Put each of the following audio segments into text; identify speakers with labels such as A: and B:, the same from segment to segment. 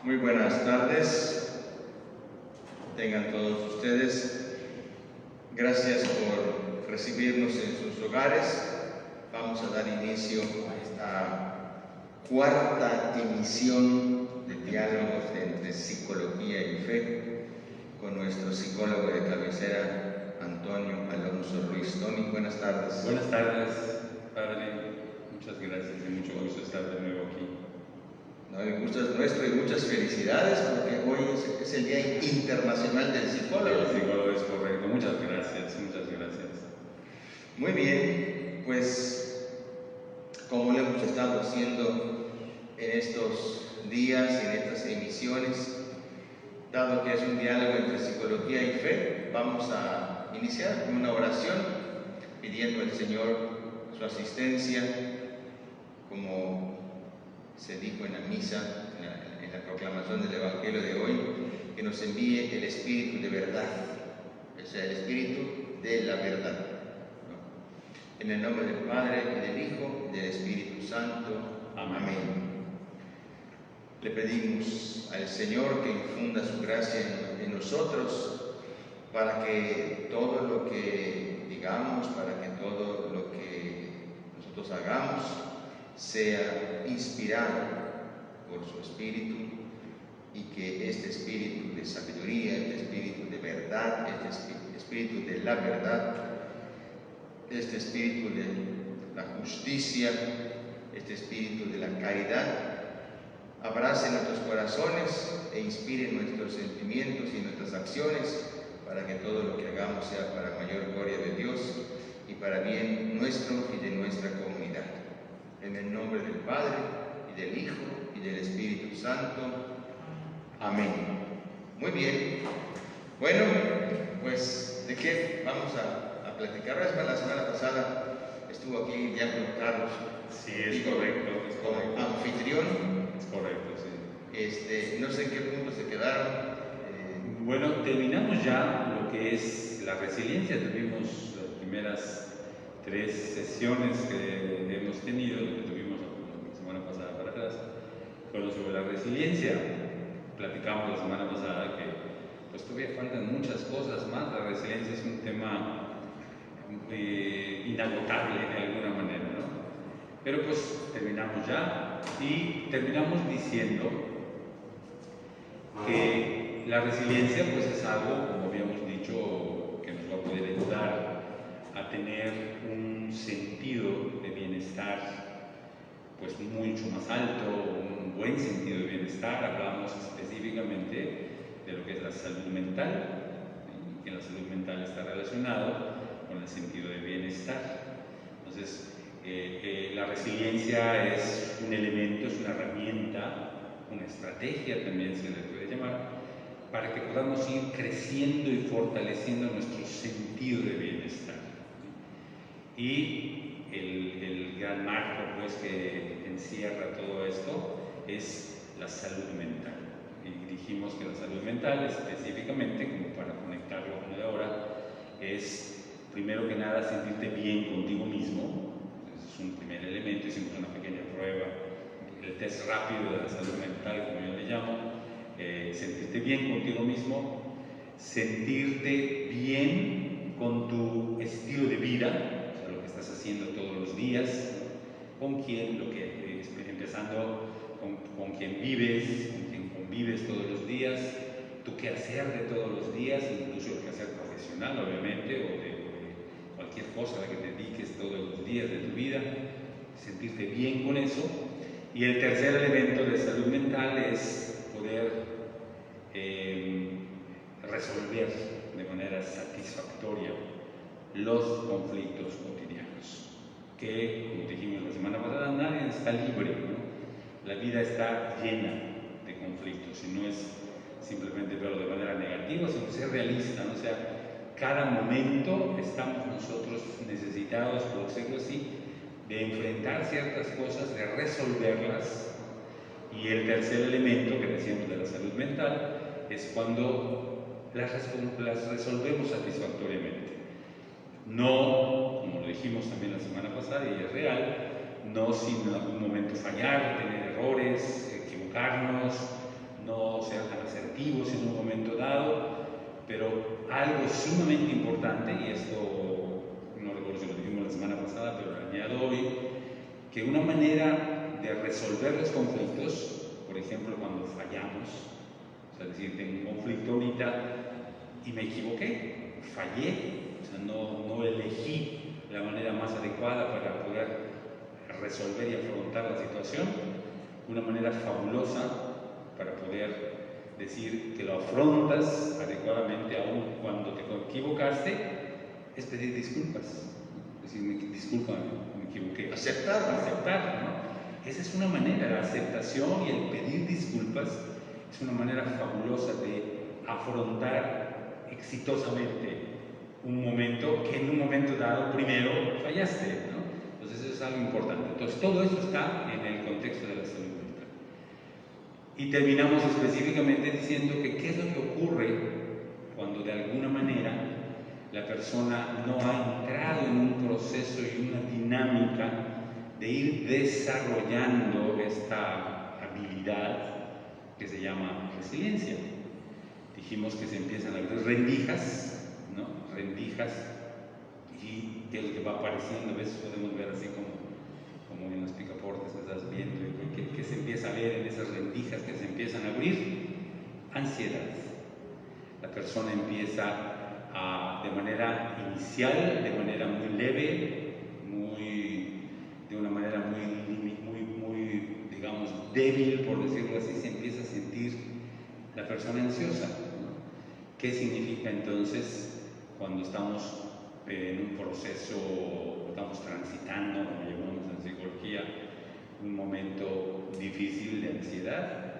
A: Muy buenas tardes, tengan todos ustedes. Gracias por recibirnos en sus hogares. Vamos a dar inicio a esta cuarta emisión de diálogos entre psicología y fe con nuestro psicólogo de cabecera, Antonio Alonso Ruiz. Tony, buenas tardes.
B: Buenas tardes, padre. Muchas gracias y mucho gusto estar de nuevo aquí.
A: No, el gusto es nuestro y muchas felicidades porque hoy es el Día Internacional del Psicólogo.
B: El psicólogo es correcto. Muchas gracias, muchas gracias.
A: Muy bien, pues como lo hemos estado haciendo en estos días y en estas emisiones, dado que es un diálogo entre psicología y fe, vamos a iniciar con una oración pidiendo al Señor su asistencia, como se dijo en la misa, en la proclamación del Evangelio de hoy, que nos envíe el Espíritu de verdad, o sea, el Espíritu de la verdad, ¿no? En el nombre del Padre, y del Hijo, y del Espíritu Santo. Amén. Le pedimos al Señor que infunda su gracia en nosotros, para que todo lo que digamos, para que todo lo que nosotros hagamos, sea inspirado por su Espíritu, y que este Espíritu de sabiduría, este Espíritu de verdad, este Espíritu de la verdad, este Espíritu de la justicia, este Espíritu de la caridad, abrace nuestros corazones e inspire nuestros sentimientos y nuestras acciones, para que todo lo que hagamos sea para mayor gloria de Dios y para bien nuestro y de nuestra comunidad. En el nombre del Padre, y del Hijo, y del Espíritu Santo. Amén. Muy bien. Bueno, pues, ¿de qué vamos a platicar? La semana pasada estuvo aquí Diácono Carlos.
B: Sí, es correcto.
A: Como anfitrión.
B: Es correcto, sí.
A: No sé en qué punto se quedaron.
B: Bueno, terminamos ya lo que es la resiliencia. Tuvimos las primeras 3 sesiones que hemos tenido, lo que tuvimos la semana pasada para atrás, fueron sobre la resiliencia. Platicamos la semana pasada que pues todavía faltan muchas cosas más. La resiliencia es un tema inagotable de alguna manera, ¿no? Pero pues terminamos ya y terminamos diciendo que la resiliencia pues es algo, como habíamos dicho, que nos va a poder ayudar a tener un sentido de bienestar pues mucho más alto, un buen sentido de bienestar. Hablamos específicamente de lo que es la salud mental, y que la salud mental está relacionado con el sentido de bienestar. Entonces, la resiliencia es un elemento, es una herramienta, una estrategia también se le puede llamar, para que podamos ir creciendo y fortaleciendo nuestro sentido de bienestar. Y el gran marco pues, que encierra todo esto es la salud mental. Y dijimos que la salud mental, específicamente, como para conectarlo con el de ahora, es primero que nada sentirte bien contigo mismo. Ese es un primer elemento. Hicimos una pequeña prueba, el test rápido de la salud mental, como yo le llamo. Sentirte bien contigo mismo, sentirte bien con tu estilo de vida, o sea, lo que estás haciendo todos los días, con quién, empezando con quien vives, con quien convives todos los días, tu quehacer de todos los días, incluso el quehacer profesional, obviamente, o de cualquier cosa a la que te dediques todos los días de tu vida, sentirte bien con eso. Y el tercer elemento de salud mental es poder resolver de manera satisfactoria los conflictos cotidianos, que, como dijimos la semana pasada, nadie está libre, ¿no? La vida está llena de conflictos, y no es simplemente verlo de manera negativa, sino ser realista, ¿no? O sea, cada momento estamos nosotros necesitados, por decirlo así, de enfrentar ciertas cosas, de resolverlas. Y el tercer elemento que decíamos de la salud mental es cuando las resolvemos satisfactoriamente. No, como lo dijimos también la semana pasada, y es real, no sin en algún momento fallar, tener errores, equivocarnos, no ser tan asertivos en un momento dado, pero algo sumamente importante, y esto no recuerdo si lo dijimos la semana pasada, pero lo añado hoy, que una manera de resolver los conflictos, por ejemplo, cuando fallamos, o sea, es decir, tengo un conflicto ahorita y me equivoqué, fallé, o sea, no elegí la manera más adecuada para poder resolver y afrontar la situación. Una manera fabulosa para poder decir que lo afrontas adecuadamente aún cuando te equivocaste es pedir disculpas. Es decir, discúlpame, me equivoqué.
A: Aceptarlo.
B: Aceptar, ¿no? Esa es una manera, la aceptación y el pedir disculpas es una manera fabulosa de afrontar exitosamente un momento que en un momento dado primero fallaste, ¿no? Entonces eso es algo importante. Entonces todo eso está en el contexto de la salud mental. Y terminamos específicamente diciendo que qué es lo que ocurre cuando de alguna manera la persona no ha entrado en un proceso y una dinámica de ir desarrollando esta habilidad que se llama resiliencia. Dijimos que se empiezan a abrir rendijas, ¿no? Rendijas, y que es lo que va apareciendo. A veces podemos ver así como en los picaportes que estás viendo, que se empieza a ver en esas rendijas que se empiezan a abrir. Ansiedad. La persona empieza de manera inicial, de manera muy leve, de una manera muy, digamos, débil, por decirlo así, se empieza a sentir la persona ansiosa, ¿no? ¿Qué significa entonces cuando estamos en un proceso, estamos transitando, como llamamos en psicología, un momento difícil de ansiedad?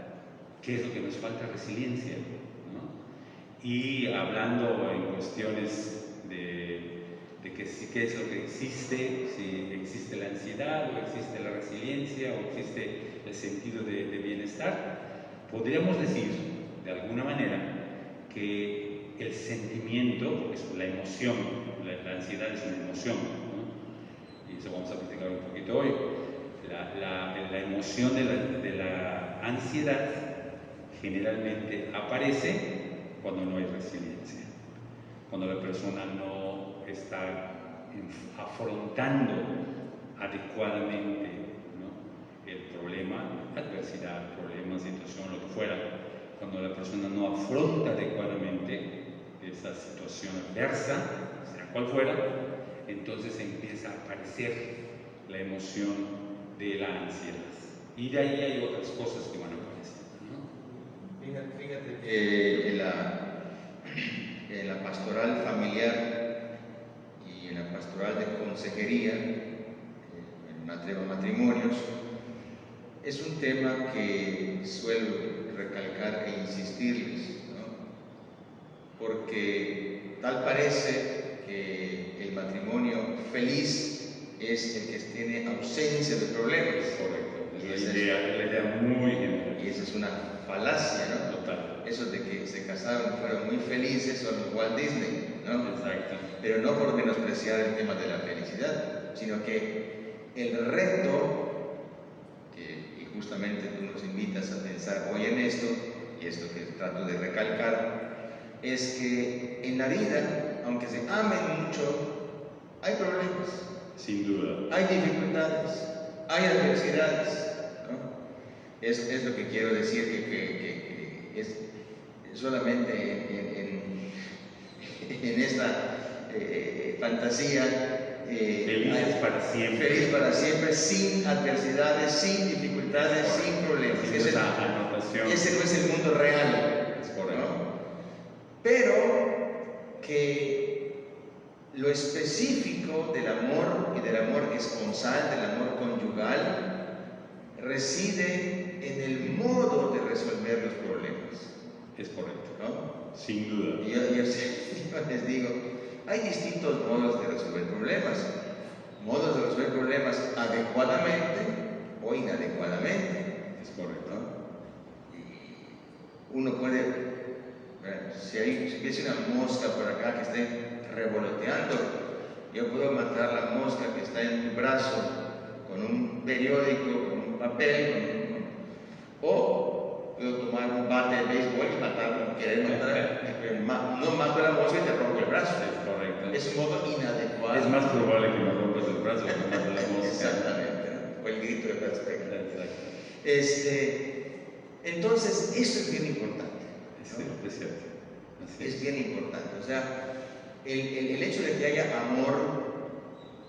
B: ¿Qué es lo que nos falta? Resiliencia, ¿no? Y hablando en cuestiones de qué es lo que existe, si existe la ansiedad o existe la resiliencia o existe el sentido de bienestar, podríamos decir de alguna manera que el sentimiento, es la emoción, la ansiedad es una emoción, ¿no? Y eso vamos a platicar un poquito hoy. La emoción de la ansiedad generalmente aparece cuando no hay resiliencia, cuando la persona no está afrontando adecuadamente, ¿no?, el problema, adversidad, problema, situación, lo que fuera. Cuando la persona no afronta adecuadamente esa situación adversa, sea cual fuera, entonces empieza a aparecer la emoción de la ansiedad. Y de ahí hay otras cosas que van apareciendo, ¿no?
A: Fíjate que en la pastoral familiar y en la pastoral de consejería, en matrimonios, es un tema que suelo recalcar e insistirles, ¿no? Porque tal parece que el matrimonio feliz es el que tiene ausencia de problemas.
B: Correcto,
A: es
B: la idea muy general.
A: Y esa es una falacia, ¿no?
B: Total.
A: Eso de que se casaron, fueron muy felices, son Walt Disney, ¿no?
B: Exacto.
A: Pero no por menospreciar el tema de la felicidad, sino que el reto, y justamente tú nos invitas a pensar hoy en esto, y es lo que trato de recalcar, es que en la vida, aunque se amen mucho, hay problemas.
B: Sin duda.
A: Hay dificultades, hay adversidades, ¿no? Es lo que quiero decir, que es solamente en esta fantasía
B: felices para siempre.
A: Feliz para siempre, sin adversidades, sin dificultades, sin problemas. Ese no es el mundo real.
B: Es correcto.
A: ¿No? Pero que lo específico del amor y del amor esponsal, del amor conyugal, reside en el modo de resolver los problemas.
B: Es correcto,
A: ¿no?
B: Sin duda.
A: Y yo les digo, hay distintos modos de resolver problemas. Modos de resolver problemas adecuadamente o inadecuadamente.
B: Es correcto.
A: ¿No? Y uno puede, si hubiese una mosca por acá que esté revoloteando, yo puedo matar la mosca que está en tu brazo con un periódico, con un papel, o puedo tomar un bate de béisbol y matarlo, querer matar, no mato a la mosca y te rompo el brazo.
B: Es correcto.
A: Es un modo inadecuado.
B: Es más probable que me rompas el brazo que me mates la mosca.
A: Exactamente, ¿no? O el grito de perspectiva.
B: Exacto.
A: Entonces, eso es bien importante.
B: ¿No? Es cierto.
A: Es bien importante. O sea, el hecho de que haya amor,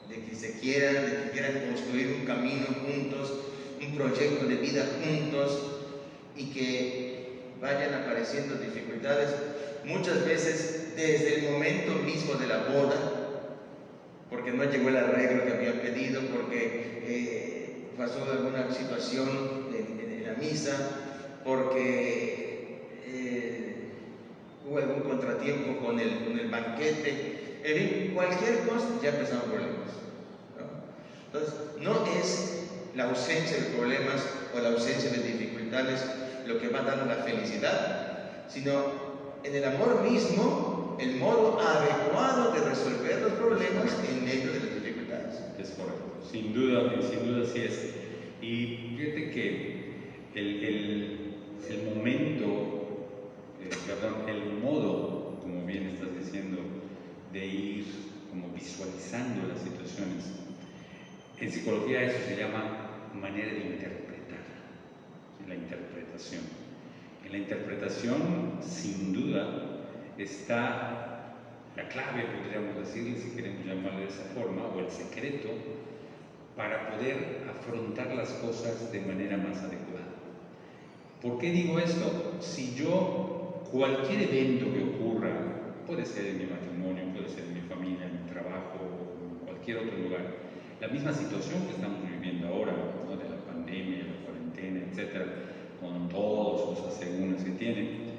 A: de que se quieran, de que quieran construir un camino juntos, un proyecto de vida juntos, y que vayan apareciendo dificultades, muchas veces desde el momento mismo de la boda, porque no llegó el arreglo que habían pedido, porque pasó alguna situación en la misa, porque hubo algún contratiempo con el banquete, en fin, cualquier cosa, ya empezaron problemas, ¿no? Entonces, no es la ausencia de problemas o la ausencia de dificultades lo que va dando la felicidad, sino en el amor mismo, el modo adecuado de resolver los problemas en medio de las dificultades.
B: Es correcto, sin duda sí es. Y fíjate que el momento, el modo, como bien estás diciendo, de ir como visualizando las situaciones, en psicología eso se llama manera de interpretar, la interpretación. En la interpretación, sin duda, está la clave, podríamos decirle, si queremos llamarle de esa forma, o el secreto, para poder afrontar las cosas de manera más adecuada. ¿Por qué digo esto? Si yo, cualquier evento que ocurra, puede ser en mi matrimonio, puede ser en mi familia, en mi trabajo, o en cualquier otro lugar, la misma situación que estamos viviendo ahora, ¿no? De la pandemia, la cuarentena, etcétera, con todos los asegúnes que tienen.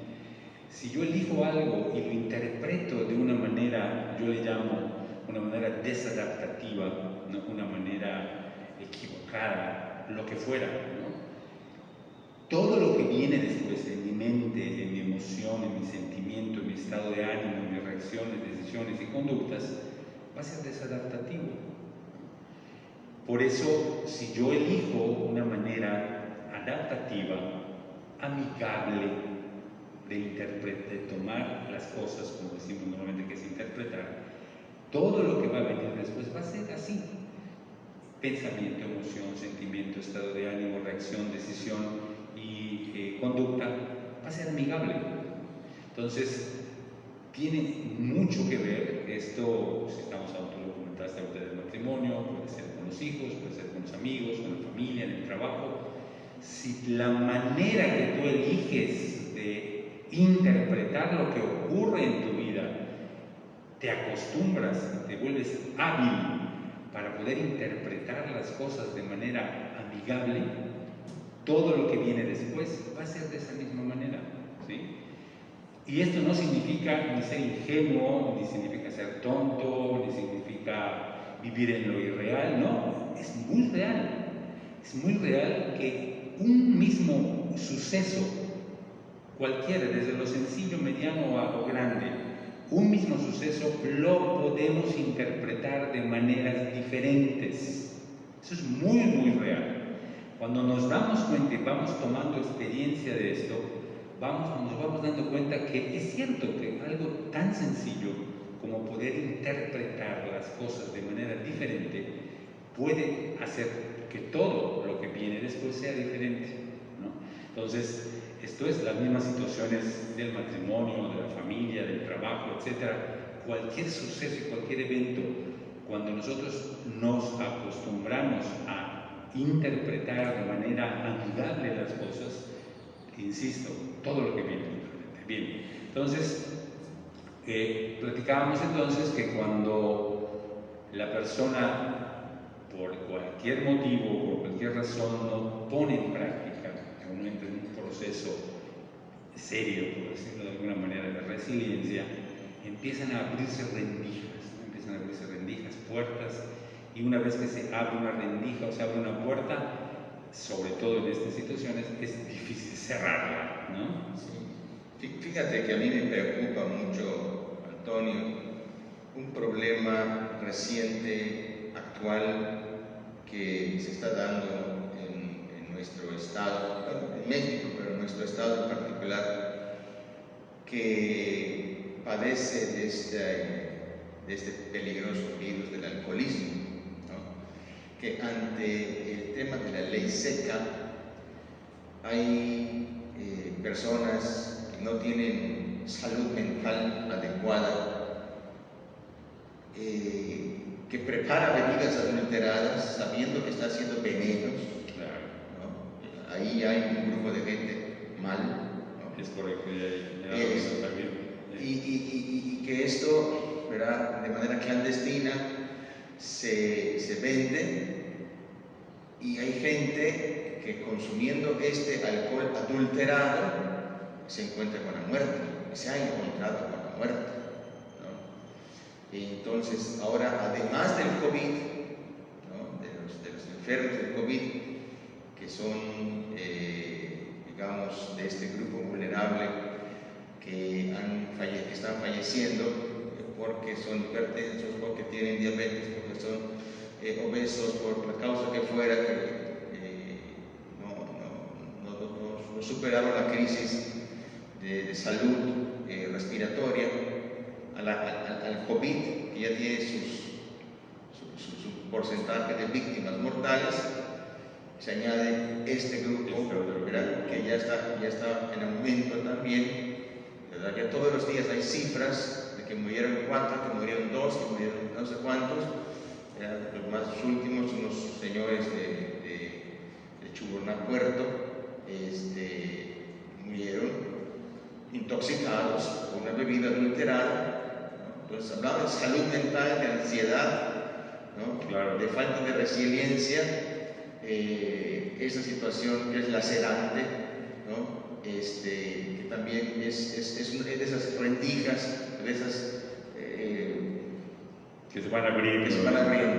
B: Si yo elijo algo y lo interpreto de una manera, yo le llamo una manera desadaptativa, ¿no? Una manera equivocada, lo que fuera, ¿no? Todo lo que viene después en mi mente, en mi emoción, en mi sentimiento, en mi estado de ánimo, en mis reacciones, decisiones y conductas, va a ser desadaptativo. Por eso, si yo elijo una manera adaptativa, amigable, de tomar las cosas, como decimos normalmente que es interpretar, todo lo que va a venir después va a ser así. Pensamiento, emoción, sentimiento, estado de ánimo, reacción, decisión y conducta va a ser amigable. Entonces, tiene mucho que ver esto, si estamos hablando, tú lo comentaste ahorita del matrimonio, puede ser con los hijos, puede ser con los amigos, con la familia, en el trabajo. Si la manera que tú eliges de interpretar lo que ocurre en tu vida, te acostumbras, te vuelves hábil para poder interpretar las cosas de manera amigable, todo lo que viene después va a ser de esa misma manera, ¿sí? Y esto no significa ni ser ingenuo, ni significa ser tonto, ni significa vivir en lo irreal, no, es muy real. Es muy real que un mismo suceso, cualquiera, desde lo sencillo, mediano o grande, un mismo suceso lo podemos interpretar de maneras diferentes. Eso es muy, muy real. Cuando nos damos cuenta y vamos tomando experiencia de esto, nos vamos dando cuenta que es cierto que algo tan sencillo como poder interpretar las cosas de manera diferente puede hacer que todo lo que viene después sea diferente, ¿no? Entonces, esto es las mismas situaciones del matrimonio, de la familia, del trabajo, etc. Cualquier suceso y cualquier evento, cuando nosotros nos acostumbramos a interpretar de manera amigable las cosas, insisto, todo lo que viene es diferente. Bien, entonces, platicábamos entonces que cuando la persona, por cualquier motivo, por cualquier razón, no pone en práctica, o no entra en un proceso serio, por decirlo de alguna manera, de resiliencia, empiezan a abrirse rendijas, ¿no? Empiezan a abrirse rendijas, puertas, y una vez que se abre una rendija o se abre una puerta, sobre todo en estas situaciones, es difícil cerrarla, ¿no?
A: Sí. Fíjate que a mí me preocupa mucho, Antonio, un problema reciente, actual, que se está dando en nuestro estado, bueno, en México, pero nuestro estado en particular, que padece de este peligroso virus del alcoholismo, ¿no? Que ante el tema de la ley seca hay personas que no tienen salud mental adecuada, que prepara bebidas adulteradas sabiendo que está haciendo venenos, ¿no? Ahí hay un grupo de gente mal, ¿no?
B: Es correcto,
A: y que esto, ¿verdad?, de manera clandestina se vende, y hay gente que consumiendo este alcohol adulterado se encuentra con la muerte, se ha encontrado con la muerte, ¿no? Y entonces ahora, además del COVID, ¿no?, de los enfermos del COVID, que son, digamos, de este grupo vulnerable, que están falleciendo porque son hipertensos, porque tienen diabetes, porque son obesos, por la causa que fuera, que no superaron la crisis de salud respiratoria, al COVID, que ya tiene su porcentaje de víctimas mortales. Se añade este grupo, ¿verdad?, que ya está en aumento también, ¿verdad? Ya todos los días hay cifras de que murieron 4, que murieron 2, que murieron no sé cuántos. Los más últimos, unos señores de Chuburná Puerto, murieron intoxicados por una bebida adulterada, ¿no? Entonces hablamos de salud mental, de ansiedad, ¿no? Claro. De falta de resiliencia, esa situación que es lacerante, ¿no? Que también es una de esas rendijas, de esas
B: que se van abriendo.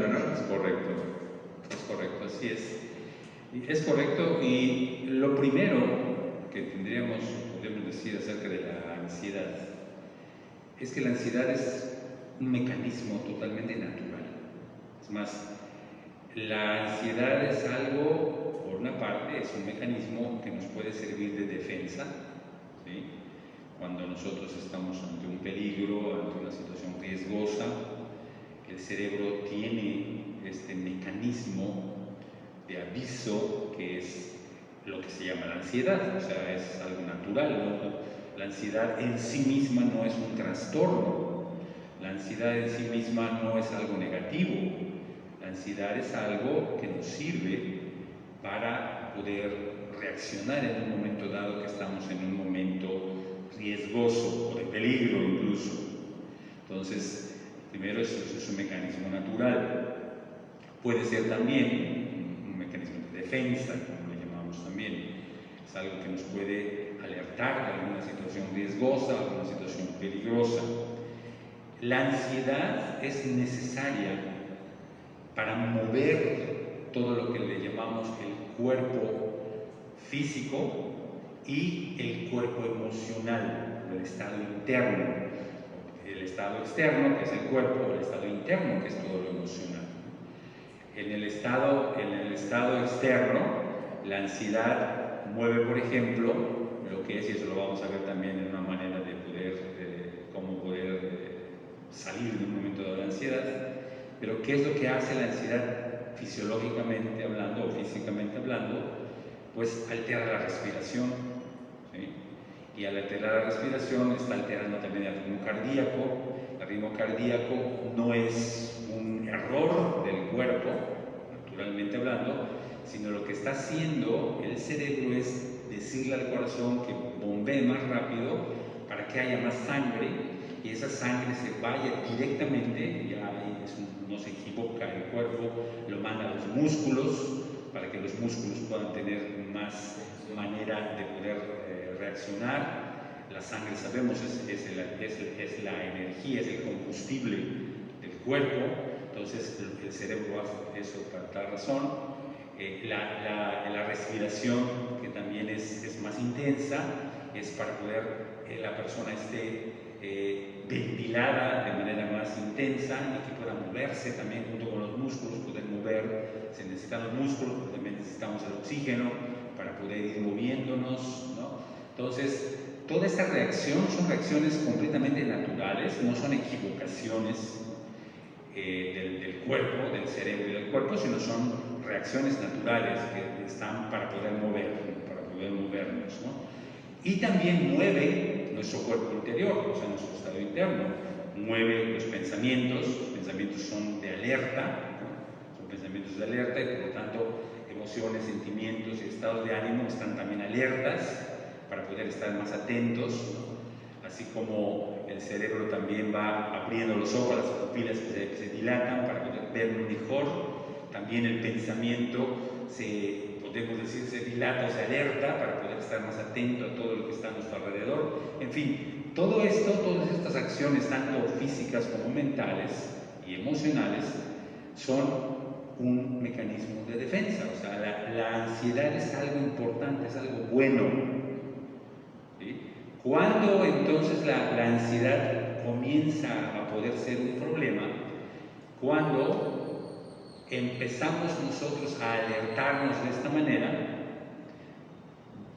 A: ¿No?
B: Es correcto, así es. Es correcto, y lo primero que podemos decir acerca de la ansiedad es que la ansiedad es un mecanismo totalmente natural. Es más, la ansiedad es algo, por una parte, es un mecanismo que nos puede servir de defensa, ¿sí? Cuando nosotros estamos ante un peligro, ante una situación riesgosa, el cerebro tiene este mecanismo de aviso, que es lo que se llama la ansiedad, o sea, es algo natural, ¿no? La ansiedad en sí misma no es un trastorno, la ansiedad en sí misma no es algo negativo, la ansiedad es algo que nos sirve para poder reaccionar en un momento dado que estamos en un momento riesgoso o de peligro incluso. Entonces, primero es un mecanismo natural. Puede ser también un mecanismo de defensa, como le llamamos también. Es algo que nos puede alertar de alguna situación riesgosa, alguna situación peligrosa. La ansiedad es necesaria para mover todo lo que le llamamos el cuerpo físico y el cuerpo emocional, el estado interno. El estado externo, que es el cuerpo, el estado interno, que es todo lo emocional. En el estado externo, la ansiedad mueve, por ejemplo, lo que es, y eso lo vamos a ver también en una manera de cómo poder salir de un momento de la ansiedad, pero ¿qué es lo que hace la ansiedad fisiológicamente hablando o físicamente hablando? Pues altera la respiración, ¿sí? Y al alterar la respiración está alterando también el ritmo cardíaco. El ritmo cardíaco no es un error del cuerpo, naturalmente hablando, sino lo que está haciendo el cerebro es decirle al corazón que bombee más rápido para que haya más sangre, y esa sangre se vaya directamente, no se equivoca el cuerpo, lo manda a los músculos para que los músculos puedan tener más manera de poder reaccionar. La sangre, sabemos, es la energía, es el combustible del cuerpo. Entonces el cerebro hace eso por tal razón. La respiración, que también es más intensa, es para poder la persona esté ventilada de manera más intensa y que pueda moverse también junto con los músculos, poder mover. Se necesitan los músculos, pero también necesitamos el oxígeno para poder ir moviéndonos, ¿no? Entonces, toda esta reacción son reacciones completamente naturales, no son equivocaciones del cuerpo, del cerebro y del cuerpo, sino son reacciones naturales que están para poder movernos, ¿no? Y también mueve nuestro cuerpo interior, o sea, nuestro estado interno, mueve los pensamientos son de alerta, ¿no? Son pensamientos de alerta y por lo tanto emociones, sentimientos y estados de ánimo están también alertas para poder estar más atentos, ¿no? Así como el cerebro también va abriendo los ojos, las pupilas que se dilatan para poder ver mejor, también el pensamiento podemos decir, se dilata o se alerta para poder estar más atento a todo lo que está a nuestro alrededor. En fin, todo esto, todas estas acciones, tanto físicas como mentales y emocionales, son un mecanismo de defensa. O sea, la ansiedad es algo importante, es algo bueno. ¿Sí? Cuando entonces la ansiedad comienza a poder ser un problema, cuando empezamos nosotros a alertarnos de esta manera,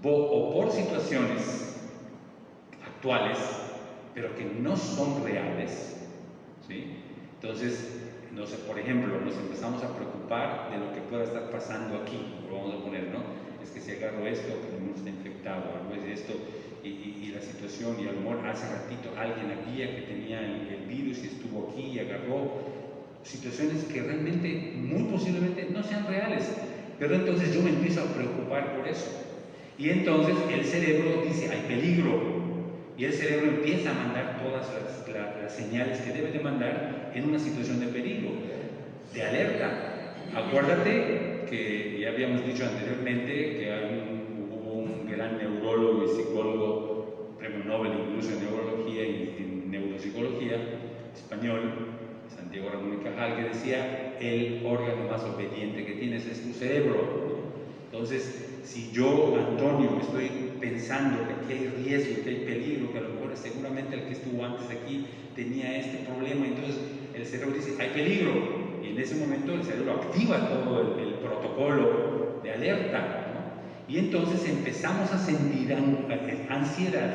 B: o por situaciones actuales, pero que no son reales, ¿sí? Entonces, no sé, por ejemplo, nos empezamos a preocupar de lo que pueda estar pasando aquí, lo vamos a poner, ¿no? Es que si agarro esto, que no está infectado, algo es esto, y la situación, y a lo mejor hace ratito alguien había que tenía el virus y estuvo aquí y agarró, situaciones que realmente, muy posiblemente, no sean reales, pero entonces yo me empiezo a preocupar por eso. Y entonces el cerebro dice, hay peligro, y el cerebro empieza a mandar todas las señales que debe de mandar en una situación de peligro, de alerta. Acuérdate que ya habíamos dicho anteriormente que hubo un gran neurólogo y psicólogo, premio Nobel incluso en neurología y en neuropsicología, español, Santiago Ramón y Cajal, que decía, el órgano más obediente que tienes es tu cerebro. Entonces, si yo, Antonio, estoy pensando que aquí hay riesgo, que hay peligro, que a lo mejor seguramente el que estuvo antes aquí tenía este problema, entonces el cerebro dice, hay peligro, y en ese momento el cerebro activa todo el protocolo de alerta, ¿no? Y entonces empezamos a sentir ansiedad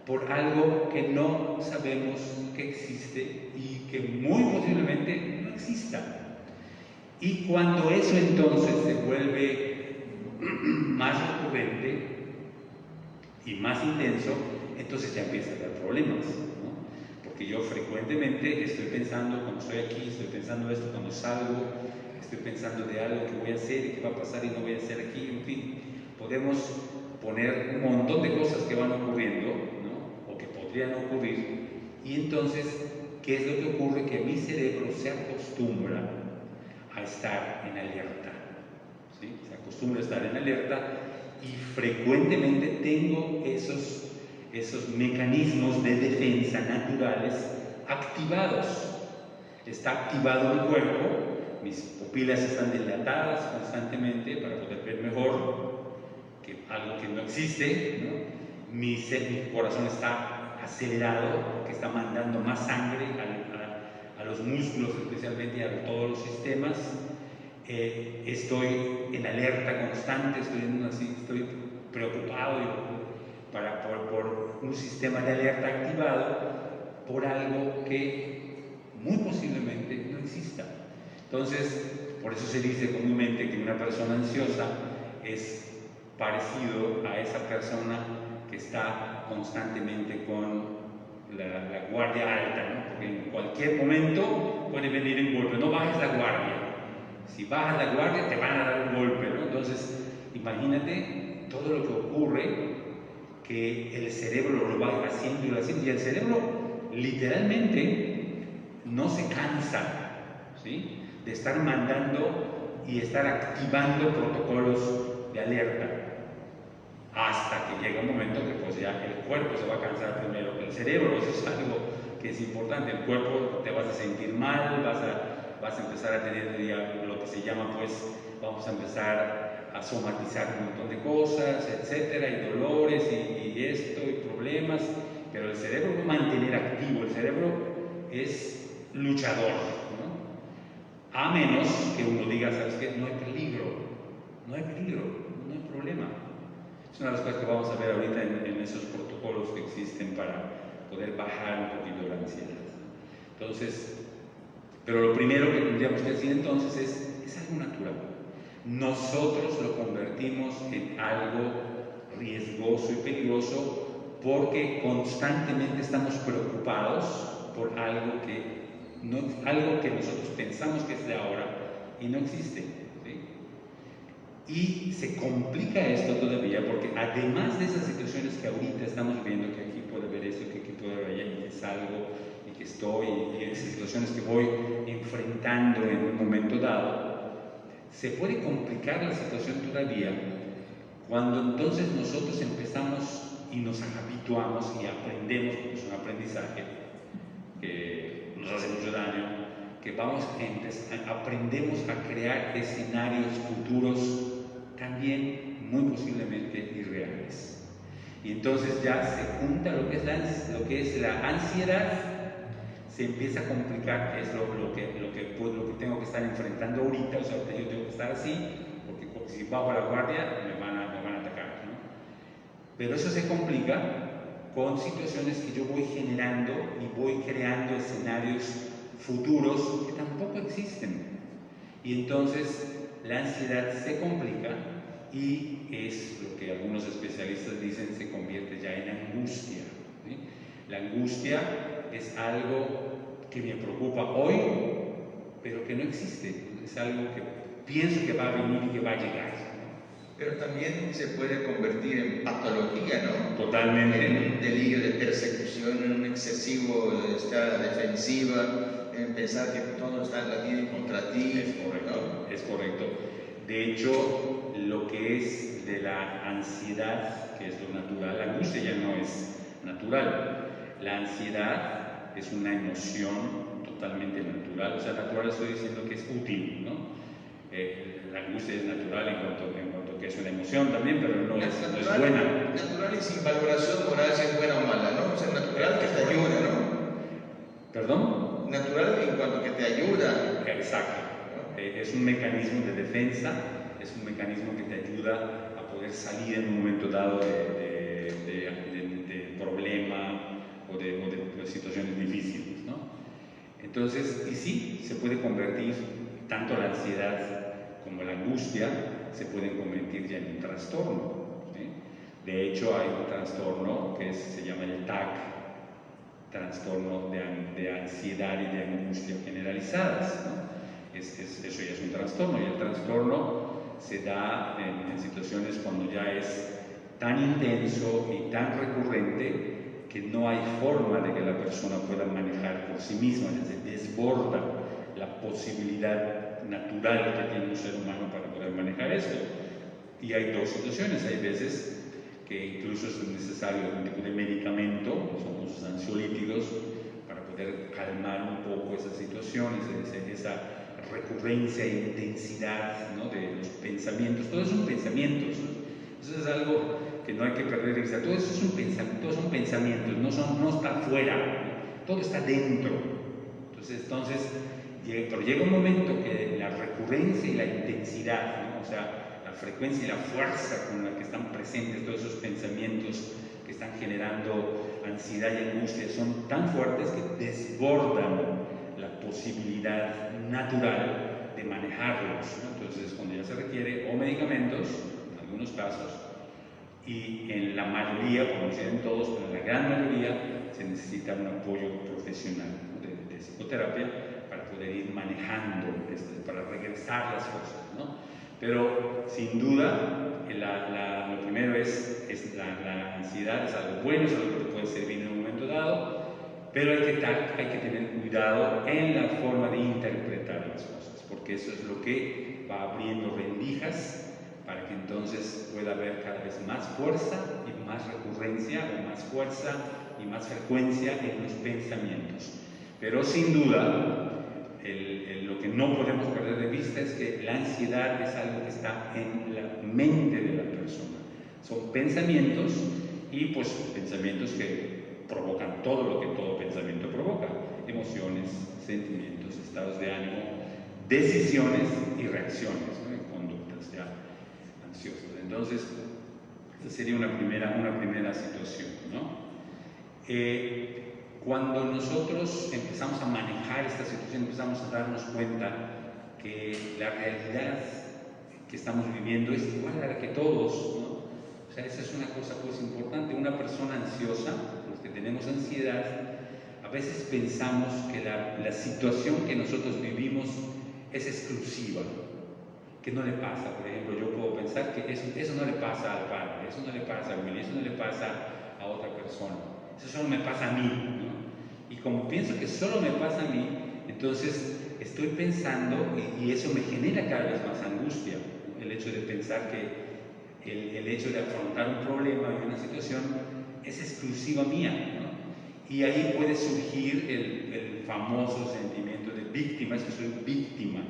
B: por algo que no sabemos que existe y que muy posiblemente no exista. Y cuando eso entonces se vuelve más recurrente y más intenso, entonces ya empieza a dar problemas, ¿no? Porque yo frecuentemente estoy pensando, cuando estoy aquí, estoy pensando esto, cuando salgo, estoy pensando de algo que voy a hacer y que va a pasar y no voy a hacer aquí, en fin, podemos poner un montón de cosas que van ocurriendo, ¿no? O que podrían ocurrir, y entonces, ¿qué es lo que ocurre? Que mi cerebro se acostumbra a estar en alerta, ¿sí? Se acostumbra a estar en alerta y frecuentemente tengo esos mecanismos de defensa naturales activados. Está activado mi cuerpo, mis pupilas están dilatadas constantemente para poder ver mejor, que algo que no existe, ¿no? Mi corazón está acelerado, que está mandando más sangre a los músculos, especialmente a todos los sistemas. Estoy en alerta constante, estoy preocupado por un sistema de alerta activado por algo que muy posiblemente no exista. Entonces, por eso se dice comúnmente que una persona ansiosa es parecido a esa persona que está constantemente con la guardia alta, ¿no? Porque en cualquier momento puede venir un golpe, no bajes la guardia. Si bajas la guardia te van a dar un golpe, ¿no? Entonces, imagínate todo lo que ocurre, que el cerebro lo va haciendo y el cerebro literalmente no se cansa, ¿sí? De estar mandando y estar activando protocolos de alerta hasta que llega un momento que pues ya el cuerpo se va a cansar primero que el cerebro. Eso es algo que es importante. El cuerpo te vas a sentir mal, vas a empezar a tener ya lo que se llama, pues vamos a empezar a somatizar un montón de cosas, etcétera, y dolores y esto y problemas, pero el cerebro va a mantener activo, el cerebro es luchador, ¿no? A menos que uno diga, ¿sabes qué? No hay peligro, no hay problema. Es una de las cosas que vamos a ver ahorita en esos protocolos que existen para poder bajar un poquito la ansiedad. Entonces, pero lo primero que tendríamos que decir entonces es algo natural. Nosotros lo convertimos en algo riesgoso y peligroso porque constantemente estamos preocupados por algo que nosotros pensamos que es de ahora y no existe, ¿sí? Y se complica esto todavía porque además de esas situaciones que ahorita estamos viendo, que aquí puede haber esto, que aquí puede haber allá, y que salgo y que estoy, y esas situaciones que voy enfrentando en un momento dado, se puede complicar la situación todavía cuando entonces nosotros empezamos y nos habituamos y aprendemos, porque es un aprendizaje que nos hace mucho daño, que aprendemos a crear escenarios futuros también muy posiblemente irreales. Y entonces ya se junta lo que es la ansiedad, se empieza a complicar, que es lo que tengo que estar enfrentando ahorita. O sea, yo tengo que estar así, porque si bajo la guardia me van a atacar, ¿no? Pero eso se complica con situaciones que yo voy generando y voy creando escenarios futuros que tampoco existen. Y entonces la ansiedad se complica y es lo que algunos especialistas dicen se convierte ya en angustia, ¿sí? La angustia es algo que me preocupa hoy, pero que no existe. Es algo que pienso que va a venir y que va a llegar, ¿no?
A: Pero también se puede convertir en patología, ¿no?
B: Totalmente.
A: En un delirio de persecución, en un excesivo estar defensiva, en pensar que todo está latiendo contra ti.
B: Es correcto, ¿no? Es correcto. De hecho, lo que es de la ansiedad, que es lo natural, la angustia ya no es natural. La ansiedad es una emoción totalmente natural. O sea, natural estoy diciendo que es útil, ¿no? La angustia es natural en cuanto que es una emoción también, pero no es buena.
A: Natural y sin valoración moral si es buena o mala, ¿no? O sea, natural que te ayuda, ¿no?
B: ¿Perdón?
A: Natural en cuanto que te ayuda.
B: Exacto. Es un mecanismo de defensa, es un mecanismo que te ayuda a poder salir en un momento dado de problema o de situaciones difíciles, ¿no? Entonces, y sí, se puede convertir, tanto la ansiedad como la angustia se pueden convertir ya en un trastorno, ¿sí? De hecho, hay un trastorno que se llama el TAC, trastorno de ansiedad y de angustia generalizadas, ¿no? Eso ya es un trastorno, y el trastorno se da en situaciones cuando ya es tan intenso y tan recurrente que no hay forma de que la persona pueda manejar por sí misma, se desborda la posibilidad natural que tiene un ser humano para poder manejar esto. Y hay dos situaciones, hay veces que incluso es necesario un tipo de medicamento, son los ansiolíticos, para poder calmar un poco esas situaciones, esa recurrencia e intensidad, ¿no?, de los pensamientos. Todos son pensamientos, ¿no? Eso es algo que no hay que perder de vista. Todo eso son pensamientos, no está afuera, ¿no? Todo está dentro. Pero llega un momento que la recurrencia y la intensidad, ¿no?, o sea, la frecuencia y la fuerza con la que están presentes todos esos pensamientos que están generando ansiedad y angustia son tan fuertes que desbordan la posibilidad natural de manejarlos, ¿no? Entonces, cuando ya se requiere o medicamentos, en algunos casos, y en la mayoría, por no decir en todos, pero en la gran mayoría, se necesita un apoyo profesional, ¿no?, de psicoterapia, para poder ir manejando, para regresar las cosas, ¿no? Pero sin duda, lo primero es la ansiedad, es algo bueno, es algo que te puede servir en un momento dado, pero hay que tener cuidado en la forma de interpretar las cosas, porque eso es lo que va abriendo rendijas para que entonces pueda haber cada vez más fuerza y más recurrencia, o más fuerza y más frecuencia en los pensamientos. Pero sin duda, lo que no podemos perder de vista es que la ansiedad es algo que está en la mente de la persona. Son pensamientos, y pues pensamientos que provocan todo lo que todo pensamiento provoca: emociones, sentimientos, estados de ánimo, decisiones y reacciones, ¿no?, en conductas. Ya ansiosos. Entonces, esta sería una primera situación, ¿no? Cuando nosotros empezamos a manejar esta situación, empezamos a darnos cuenta que la realidad que estamos viviendo es igual a la que todos, ¿no? O sea, esa es una cosa pues importante. Una persona ansiosa, los que tenemos ansiedad, a veces pensamos que la situación que nosotros vivimos es exclusiva, que no le pasa. Por ejemplo, yo puedo pensar que eso no le pasa al padre, eso no le pasa a Willy, eso no le pasa a otra persona, eso solo me pasa a mí, ¿no? Y como pienso que solo me pasa a mí, entonces estoy pensando, y eso me genera cada vez más angustia, ¿no? El hecho de pensar que el hecho de afrontar un problema y una situación es exclusiva mía, ¿no? Y ahí puede surgir el famoso sentimiento de víctima, es que soy víctima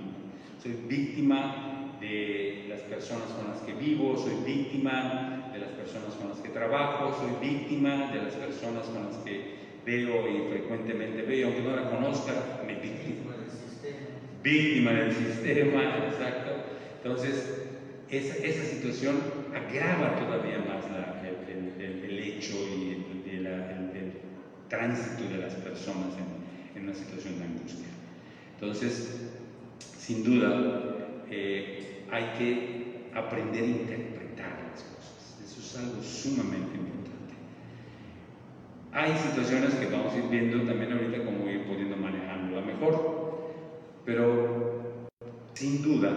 B: de las personas con las que vivo, soy víctima de las personas con las que trabajo, soy víctima de las personas con las que veo y frecuentemente veo, aunque no la conozca, me víctima del sistema. Víctima del sistema, exacto. Entonces, esa situación agrava todavía más el hecho y el tránsito de las personas en una situación de angustia. Entonces, sin duda, hay que aprender a interpretar las cosas. Eso es algo sumamente importante. Hay situaciones que vamos a ir viendo también ahorita cómo ir pudiendo manejarla mejor, pero sin duda,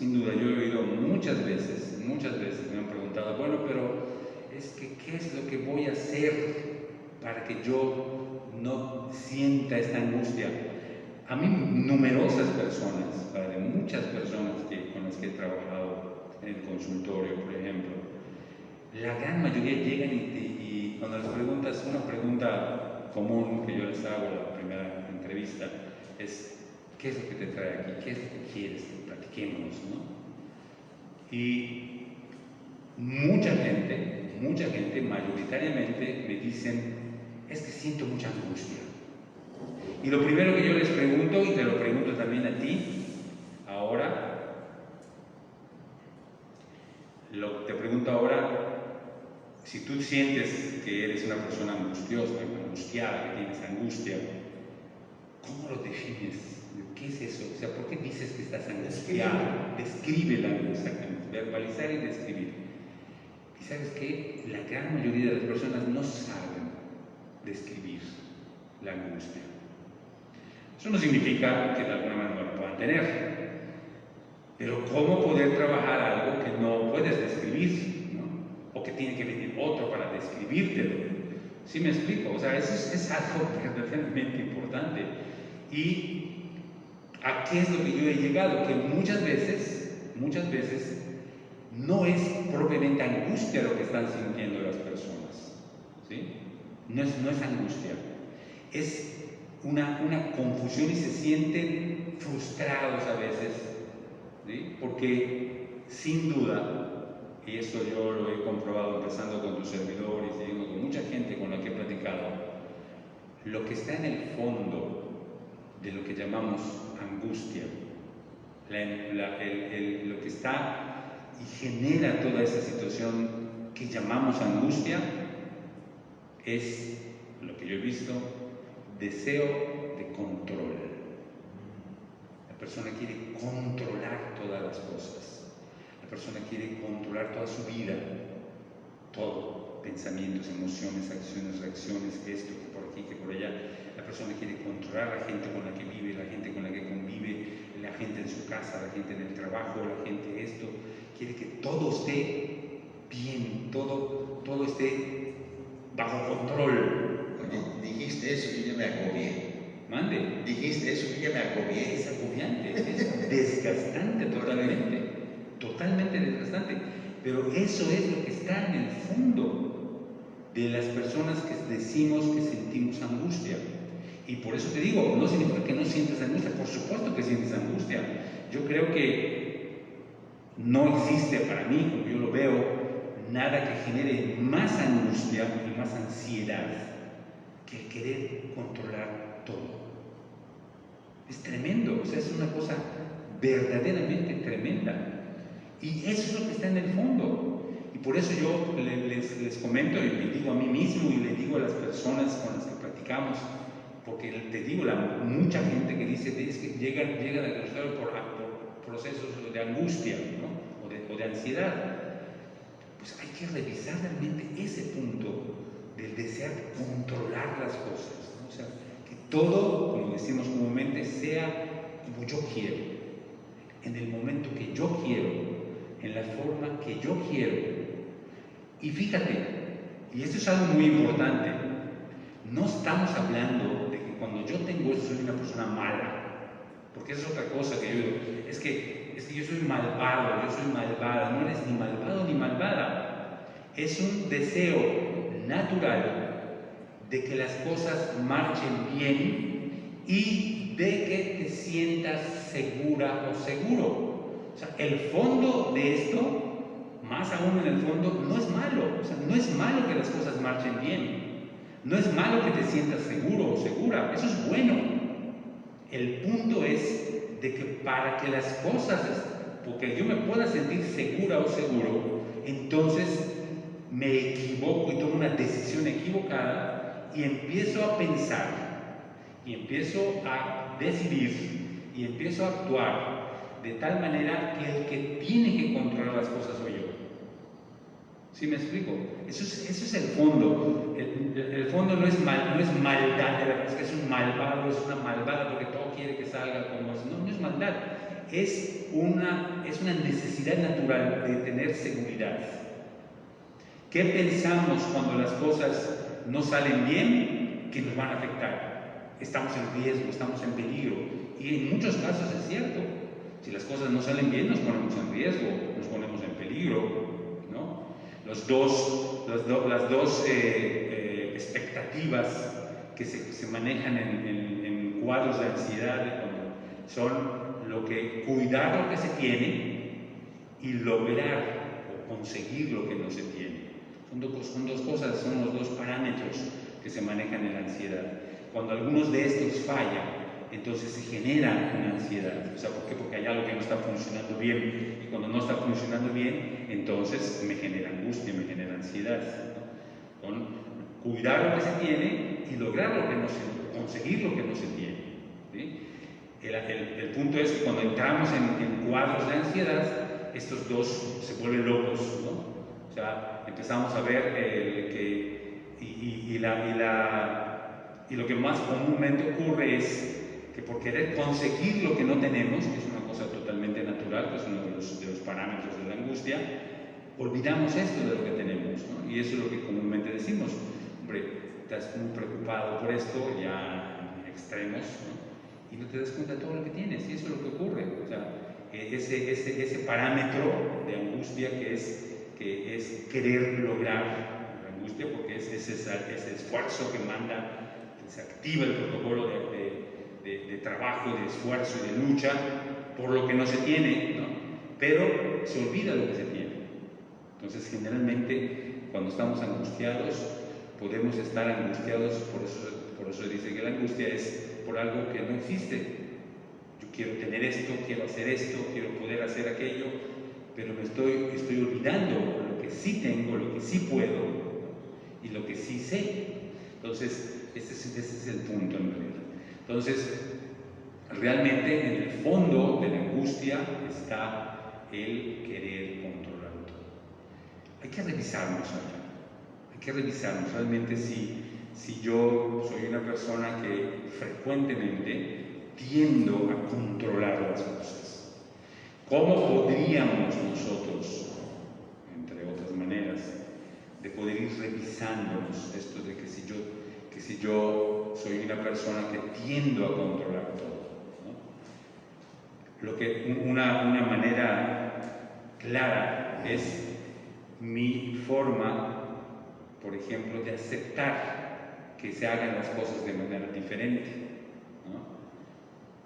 B: yo he oído muchas veces me han preguntado, bueno, pero es que ¿qué es lo que voy a hacer para que yo no sienta esta angustia? A mí numerosas personas, padre, muchas personas con las que he trabajado en el consultorio, por ejemplo, la gran mayoría llegan y cuando les preguntas, una pregunta común que yo les hago en la primera entrevista es: ¿qué es lo que te trae aquí? ¿Qué es lo que quieres que platiquemos, no? Y mucha gente, mayoritariamente me dicen: es que siento mucha angustia. Y lo primero que yo les pregunto, y te lo pregunto también a ti, ahora, te pregunto ahora, si tú sientes que eres una persona angustiosa, angustiada, que tienes angustia, ¿cómo lo defines? ¿Qué es eso? O sea, ¿por qué dices que estás angustiado? Describe la angustia, verbalizar y describir. Y ¿sabes qué? La gran mayoría de las personas no saben describir la angustia. Eso no significa que de alguna manera no lo puedan tener, pero ¿cómo poder trabajar algo que no puedes describir, ¿no? O que tiene que venir otro para describírtelo? ¿Sí me explico? O sea, eso es algo verdaderamente importante. ¿Y a qué es lo que yo he llegado? Que muchas veces no es propiamente angustia lo que están sintiendo las personas, ¿sí? No es angustia, es una confusión y se sienten frustrados a veces, ¿sí? Porque sin duda, y esto yo lo he comprobado empezando con tu servidor y siguiendo con mucha gente con la que he platicado, lo que está en el fondo de lo que llamamos angustia, lo que está y genera toda esa situación que llamamos angustia, es lo que yo he visto: deseo de control. La persona quiere controlar todas las cosas, la persona quiere controlar toda su vida, todo, pensamientos, emociones, acciones, reacciones, esto, que por aquí, que por allá. La persona quiere controlar a la gente con la que vive, la gente con la que convive, la gente en su casa, la gente en el trabajo, la gente esto. Quiere que todo esté bien, todo esté bajo control.
A: Oye, dijiste eso y yo me agobié.
B: Mande.
A: Dijiste eso y yo me agobié.
B: Es agobiante, es desgastante totalmente desgastante. Pero eso es lo que está en el fondo de las personas que decimos que sentimos angustia. Y por eso te digo, no significa que no sientas angustia, por supuesto que sientes angustia. Yo creo que no existe para mí, como yo lo veo, nada que genere más angustia y más ansiedad que querer controlar todo. Es tremendo, o sea, es una cosa verdaderamente tremenda. Y eso es lo que está en el fondo. Y por eso yo les comento y le digo a mí mismo y le digo a las personas con las que platicamos, porque te digo, mucha gente que dice es que llega al consultorio por procesos de angustia, ¿no? o de ansiedad. Pues hay que revisar realmente ese punto del desear controlar las cosas, ¿no? O sea, que todo, como decimos comúnmente, sea como yo quiero, en el momento que yo quiero, en la forma que yo quiero. Y fíjate, y esto es algo muy importante, no estamos hablando de que cuando yo tengo eso soy una persona mala, porque esa es otra cosa que yo digo, es que yo soy malvado, yo soy malvada. No eres ni malvado ni malvada. Es un deseo natural de que las cosas marchen bien y de que te sientas segura o seguro. O sea, el fondo de esto, más aún en el fondo, no es malo. O sea, no es malo que las cosas marchen bien. No es malo que te sientas seguro o segura. Eso es bueno. El punto es de que para que las cosas, porque yo me pueda sentir segura o seguro, entonces me equivoco y tomo una decisión equivocada y empiezo a pensar y empiezo a decidir y empiezo a actuar de tal manera que el que tiene que controlar las cosas soy yo. ¿Sí me explico? Eso es el fondo. El fondo no es maldad, de verdad, es que es un malvado, es una malvada porque todo quiere que salga como es. No es maldad. Es una necesidad natural de tener seguridad. ¿Qué pensamos cuando las cosas no salen bien? Que nos van a afectar. Estamos en riesgo, estamos en peligro. Y en muchos casos es cierto. Si las cosas no salen bien, nos ponemos en riesgo, nos ponemos en peligro, ¿no? Las dos expectativas que se manejan en cuadros de ansiedad son cuidar lo que se tiene y lograr o conseguir lo que no se tiene. Son dos cosas, son los dos parámetros que se manejan en la ansiedad. Cuando algunos de estos fallan, entonces se genera una ansiedad. O sea, ¿por qué? Porque hay algo que no está funcionando bien, y cuando no está funcionando bien, entonces me genera angustia, me genera ansiedad, ¿no? Con cuidar lo que se tiene y lograr conseguir lo que no se tiene, ¿sí? El punto es que cuando entramos en cuadros de ansiedad, estos dos se vuelven locos, ¿no? O sea, empezamos a ver y lo que más comúnmente ocurre es que por querer conseguir lo que no tenemos, que es una cosa totalmente natural, que es uno de los parámetros de la angustia, olvidamos esto de lo que tenemos, ¿no? Y eso es lo que comúnmente decimos: hombre, estás muy preocupado por esto, ya en extremos, ¿no? Y no te das cuenta de todo lo que tienes, y eso es lo que ocurre. O sea, ese parámetro de angustia que es querer lograr la angustia, porque es ese esfuerzo que se activa el protocolo de trabajo, de esfuerzo y de lucha por lo que no se tiene, ¿no? Pero se olvida lo que se tiene. Entonces, generalmente, cuando estamos angustiados, podemos estar angustiados, por eso dice que la angustia es por algo que no existe. Yo quiero tener esto, quiero hacer esto, quiero poder hacer aquello, pero me estoy olvidando lo que sí tengo, lo que sí puedo, ¿no? Y lo que sí sé. Entonces, ese es el punto en realidad. Entonces, realmente en el fondo de la angustia está el querer controlar todo. Hay que revisarnos allá. Hay que revisarnos realmente si yo soy una persona que frecuentemente tiendo a controlar las cosas. ¿Cómo podríamos nosotros, entre otras maneras, de poder ir revisándonos esto de que si yo soy una persona que tiendo a controlar todo, ¿no? Una manera clara es mi forma, por ejemplo, de aceptar que se hagan las cosas de manera diferente, ¿no?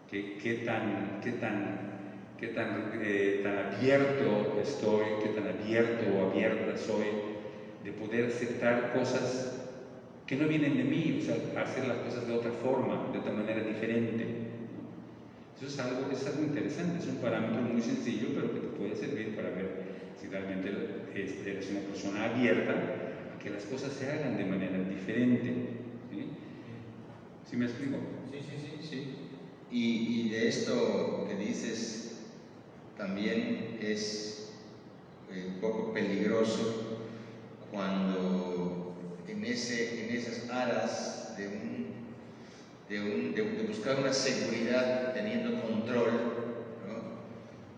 B: ¿Qué tan abierto estoy, qué tan abierto o abierta soy de poder aceptar cosas que no vienen de mí, o sea, hacer las cosas de otra forma, de otra manera diferente, ¿no? Eso es algo interesante, es un parámetro muy sencillo, pero que te puede servir para ver si realmente eres una persona abierta a que las cosas se hagan de manera diferente. ¿Sí me explico?
A: Sí. Y de esto que dices también es un poco peligroso cuando en esas aras de buscar una seguridad teniendo control, ¿no?,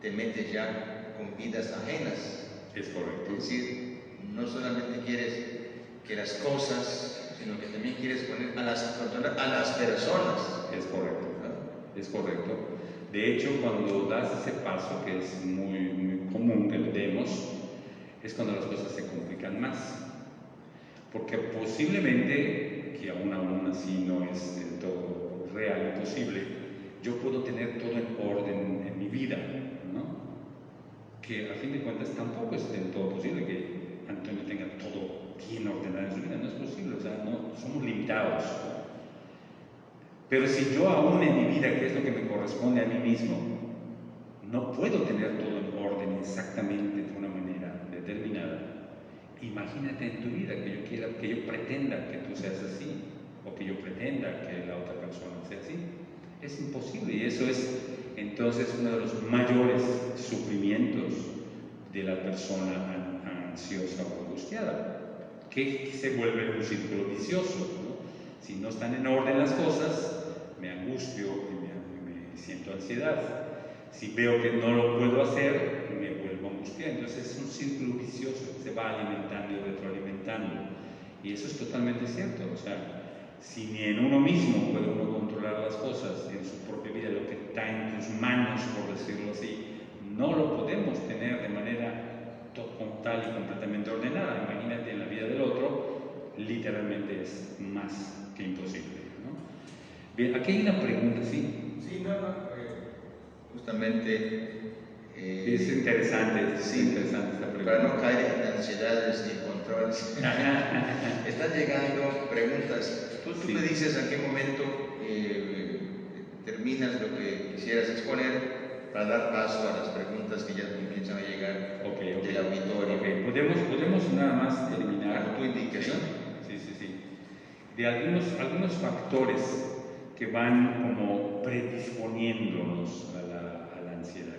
A: te metes ya con vidas ajenas.
B: Es correcto.
A: Es decir, no solamente quieres que las cosas, sino que también quieres poner controlar a las personas.
B: Es correcto, ¿no? Es correcto. De hecho, cuando das ese paso, que es muy común que lo demos, es cuando las cosas se complican más. Porque posiblemente, que aún así no es del todo real y posible, yo puedo tener todo en orden en mi vida, ¿no? Que a fin de cuentas tampoco es del todo posible que Antonio tenga todo bien ordenado en su vida, no es posible, o sea, no, somos limitados. Pero si yo aún en mi vida, que es lo que me corresponde a mí mismo, no puedo tener todo en orden exactamente de una manera determinada, imagínate en tu vida que yo pretenda que tú seas así, o que yo pretenda que la otra persona sea así. Es imposible, y eso es entonces uno de los mayores sufrimientos de la persona ansiosa o angustiada, que se vuelve un círculo vicioso, ¿no? Si no están en orden las cosas, me angustio y me siento ansiedad. Si veo que no lo puedo hacer, me vuelvo a angustiar. Entonces es un círculo vicioso que se va alimentando y retroalimentando. Y eso es totalmente cierto. O sea, si ni en uno mismo puede uno controlar las cosas, en su propia vida, lo que está en tus manos, por decirlo así, no lo podemos tener de manera total y completamente ordenada. Imagínate en la vida del otro, literalmente es más que imposible, ¿no? Bien, aquí hay una pregunta, ¿sí?
A: Sí, justamente
B: es interesante,
A: sí,
B: interesante esta pregunta.
A: Para no caer en ansiedades ni controles. Están llegando preguntas. Tú
B: Sí.
A: me dices a qué momento terminas lo que quisieras exponer para dar paso a las preguntas que ya comienzan a llegar del auditorio.
B: ¿Podemos nada más eliminar
A: tu indicación?
B: Sí. De algunos factores que van como predisponiéndonos a la ansiedad.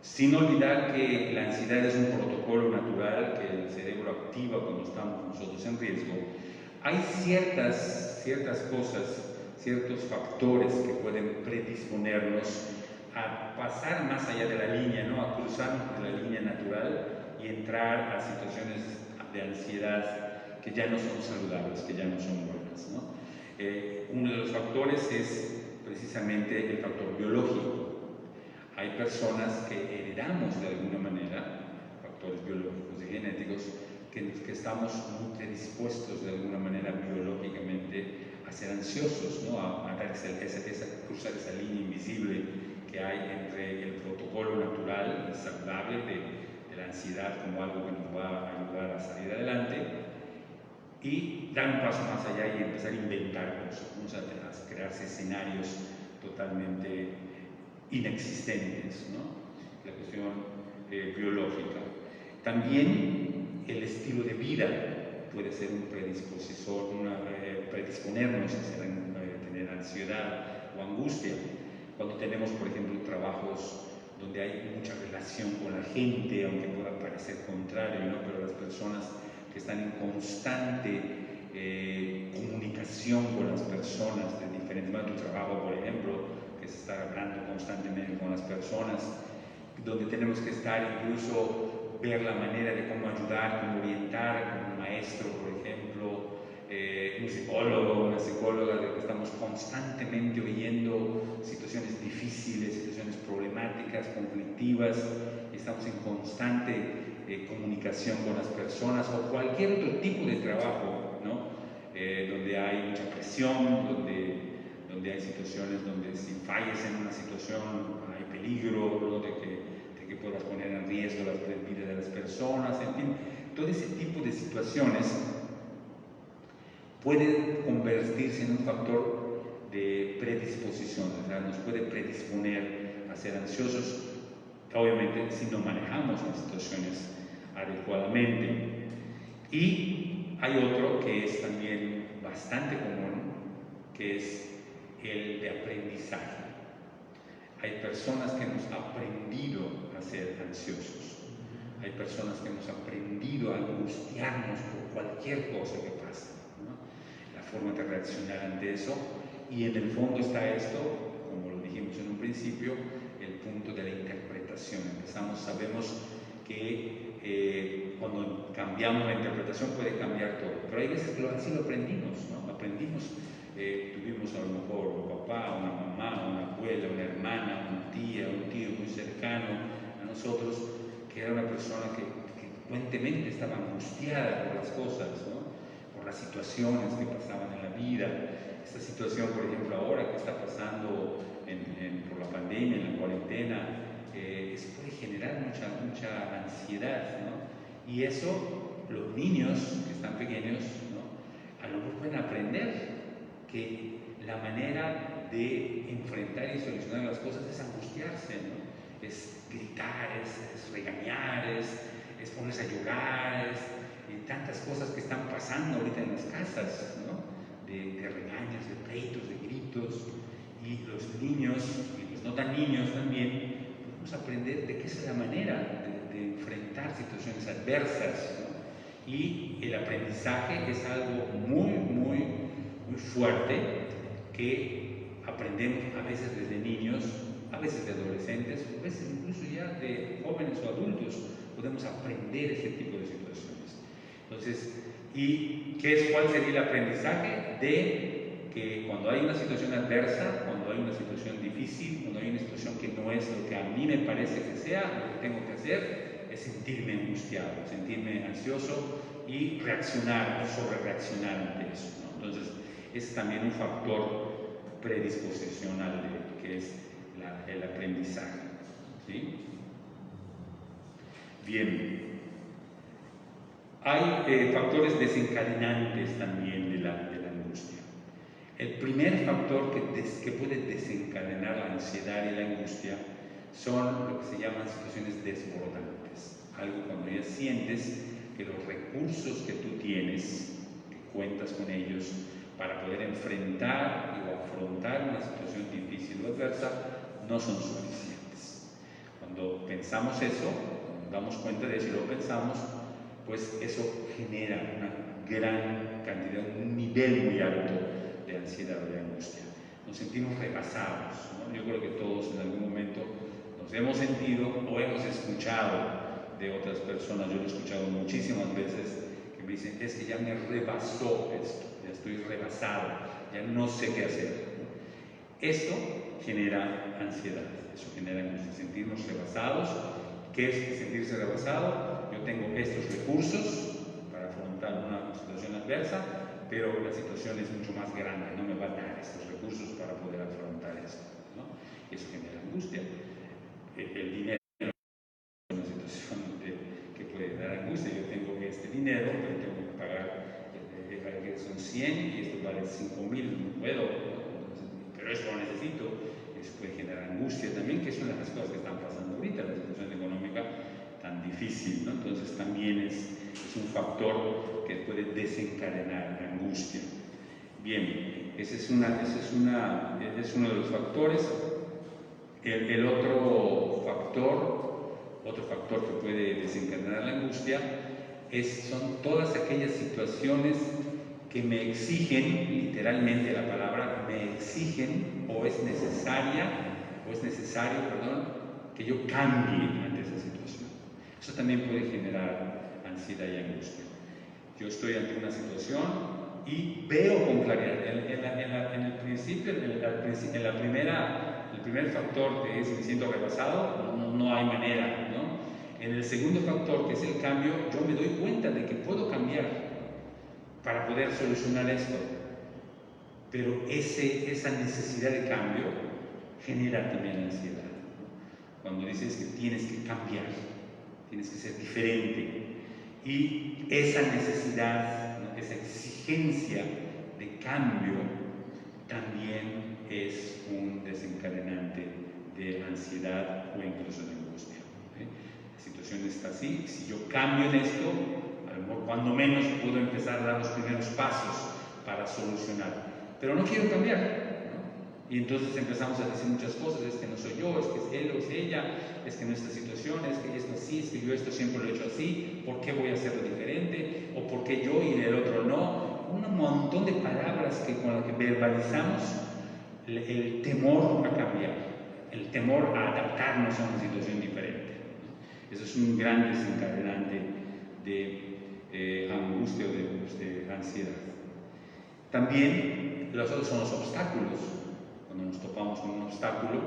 B: Sin olvidar que la ansiedad es un protocolo natural que el cerebro activa cuando estamos nosotros en riesgo. Hay ciertas cosas, ciertos factores que pueden predisponernos a pasar más allá de la línea, ¿no? A cruzarnos de la línea natural y entrar a situaciones de ansiedad que ya no son saludables, que ya no son buenas, ¿no? Uno de los factores es precisamente el factor biológico. Hay personas que heredamos de alguna manera, factores biológicos y genéticos, que estamos muy predispuestos de alguna manera biológicamente a ser ansiosos, ¿no? A cruzar esa línea invisible que hay entre el protocolo natural y saludable de la ansiedad como algo que nos va a ayudar a salir adelante y dar un paso más allá y empezar a inventar cosas, ¿no? O sea, a crearse escenarios totalmente inexistentes, ¿no? La cuestión biológica. También el estilo de vida puede ser un predisponernos a tener ansiedad o angustia. Cuando tenemos, por ejemplo, trabajos donde hay mucha relación con la gente, aunque pueda parecer contrario, ¿no? Pero las personas que están en constante comunicación con las personas de diferentes maneras, tu trabajo, por ejemplo, que es estar hablando constantemente con las personas, donde tenemos que estar incluso ver la manera de cómo ayudar, cómo orientar, como un maestro, por ejemplo, un psicólogo, una psicóloga, de que estamos constantemente oyendo situaciones difíciles, situaciones problemáticas, conflictivas, y estamos en constante comunicación con las personas, o cualquier otro tipo de trabajo, ¿no? Donde hay mucha presión, donde hay situaciones donde si fallas en una situación hay peligro, ¿no? de que puedas poner en riesgo la vida de las personas, en fin, todo ese tipo de situaciones pueden convertirse en un factor de predisposición, o sea, nos puede predisponer a ser ansiosos, obviamente si no manejamos las situaciones adecuadamente. Y hay otro que es también bastante común, que es el de aprendizaje. Hay personas que hemos aprendido a ser ansiosos. Hay personas que hemos aprendido a angustiarnos por cualquier cosa que pasa, ¿no? La forma de reaccionar ante eso. Y en el fondo está esto, como lo dijimos en un principio, el punto de la interpretación. Sabemos que cuando cambiamos la interpretación puede cambiar todo. Pero hay veces que así lo aprendimos, ¿no? Tuvimos a lo mejor un papá, una mamá, una abuela, una hermana, una tía, un tío muy cercano a nosotros, que era una persona que frecuentemente estaba angustiada por las cosas, ¿no? Por las situaciones que pasaban en la vida. Esta situación, por ejemplo, ahora que está pasando por la pandemia, en la cuarentena, puede generar mucha ansiedad, ¿no? Y eso, los niños que están pequeños, ¿no? A lo mejor pueden aprender que la manera de enfrentar y solucionar las cosas es angustiarse, ¿no? Es gritar, es regañar, es ponerse a llorar, y tantas cosas que están pasando ahorita en las casas, ¿no? De regaños, de pleitos, de gritos. Y los niños, y los no tan niños también, podemos aprender de qué es la manera de enfrentar situaciones adversas, ¿no? Y el aprendizaje es algo muy fuerte que aprendemos a veces desde niños, a veces de adolescentes, a veces incluso ya de jóvenes o adultos, podemos aprender este tipo de situaciones. Entonces, ¿cuál sería el aprendizaje? De que cuando hay una situación adversa, cuando hay una situación difícil, cuando hay una situación que no es lo que a mí me parece que sea, lo que tengo que hacer es sentirme angustiado, sentirme ansioso y reaccionar, sobre reaccionar ante eso, ¿no? Entonces, es también un factor predisposicional que es el aprendizaje, ¿sí? Bien. Hay factores desencadenantes también de la angustia. El primer factor que puede desencadenar la ansiedad y la angustia son lo que se llaman situaciones desbordantes. Algo cuando ya sientes que los recursos que tú tienes, que cuentas con ellos para poder enfrentar o afrontar una situación difícil o adversa, no son suficientes. Cuando pensamos eso, cuando nos damos cuenta de eso y lo pensamos, pues eso genera una gran cantidad, un nivel muy alto de ansiedad o de angustia. Nos sentimos rebasados, ¿no? Yo creo que todos en algún momento nos hemos sentido o hemos escuchado de otras personas, yo lo he escuchado muchísimas veces, que me dicen, es que ya me rebasó esto, ya estoy rebasado, ya no sé qué hacer, ¿no? Esto genera ansiedad, eso genera angustia, sentirnos rebasados. ¿Qué es sentirse rebasado? Yo tengo estos recursos para afrontar una situación adversa, pero la situación es mucho más grande, no me va a dar estos recursos para poder afrontar esto, ¿no? Eso genera angustia. El dinero es una situación que puede dar angustia. Yo tengo este dinero, pero tengo que pagar, que son 100 y esto vale 5.000, no puedo, ¿no? Pero eso lo necesito. Eso puede generar angustia también, que es una de las cosas que están pasando ahorita, la situación económica tan difícil, ¿no? Entonces también es un factor que puede desencadenar angustia. Bien, ese es uno de los factores. El otro factor que puede desencadenar la angustia son todas aquellas situaciones que me exigen, literalmente la palabra, me exigen o es necesario, que yo cambie ante esa situación. Eso también puede generar ansiedad y angustia. Yo estoy ante una situación y veo con claridad. En el principio, el primer factor que es me siento rebasado, no hay manera, ¿no? En el segundo factor, que es el cambio, yo me doy cuenta de que puedo cambiar para poder solucionar esto. Pero esa necesidad de cambio genera también ansiedad. Cuando dices que tienes que cambiar, tienes que ser diferente. Y esa necesidad, ¿no? Esa exigencia de cambio también es un desencadenante de ansiedad o incluso de angustia. La situación está así, si yo cambio en esto, a lo mejor cuando menos puedo empezar a dar los primeros pasos para solucionar, pero no quiero cambiar, ¿no? Y entonces empezamos a decir muchas cosas, es que no soy yo, es que es él o es ella, es que nuestra situación, es que esto así, es que yo esto siempre lo he hecho así, ¿por qué voy a hacerlo diferente? ¿O por qué yo y el otro no? Un montón de palabras que con las que verbalizamos el temor a cambiar, el temor a adaptarnos a una situación diferente. Eso es un gran desencadenante de angustia o de ansiedad. También los otros son los obstáculos. Cuando nos topamos con un obstáculo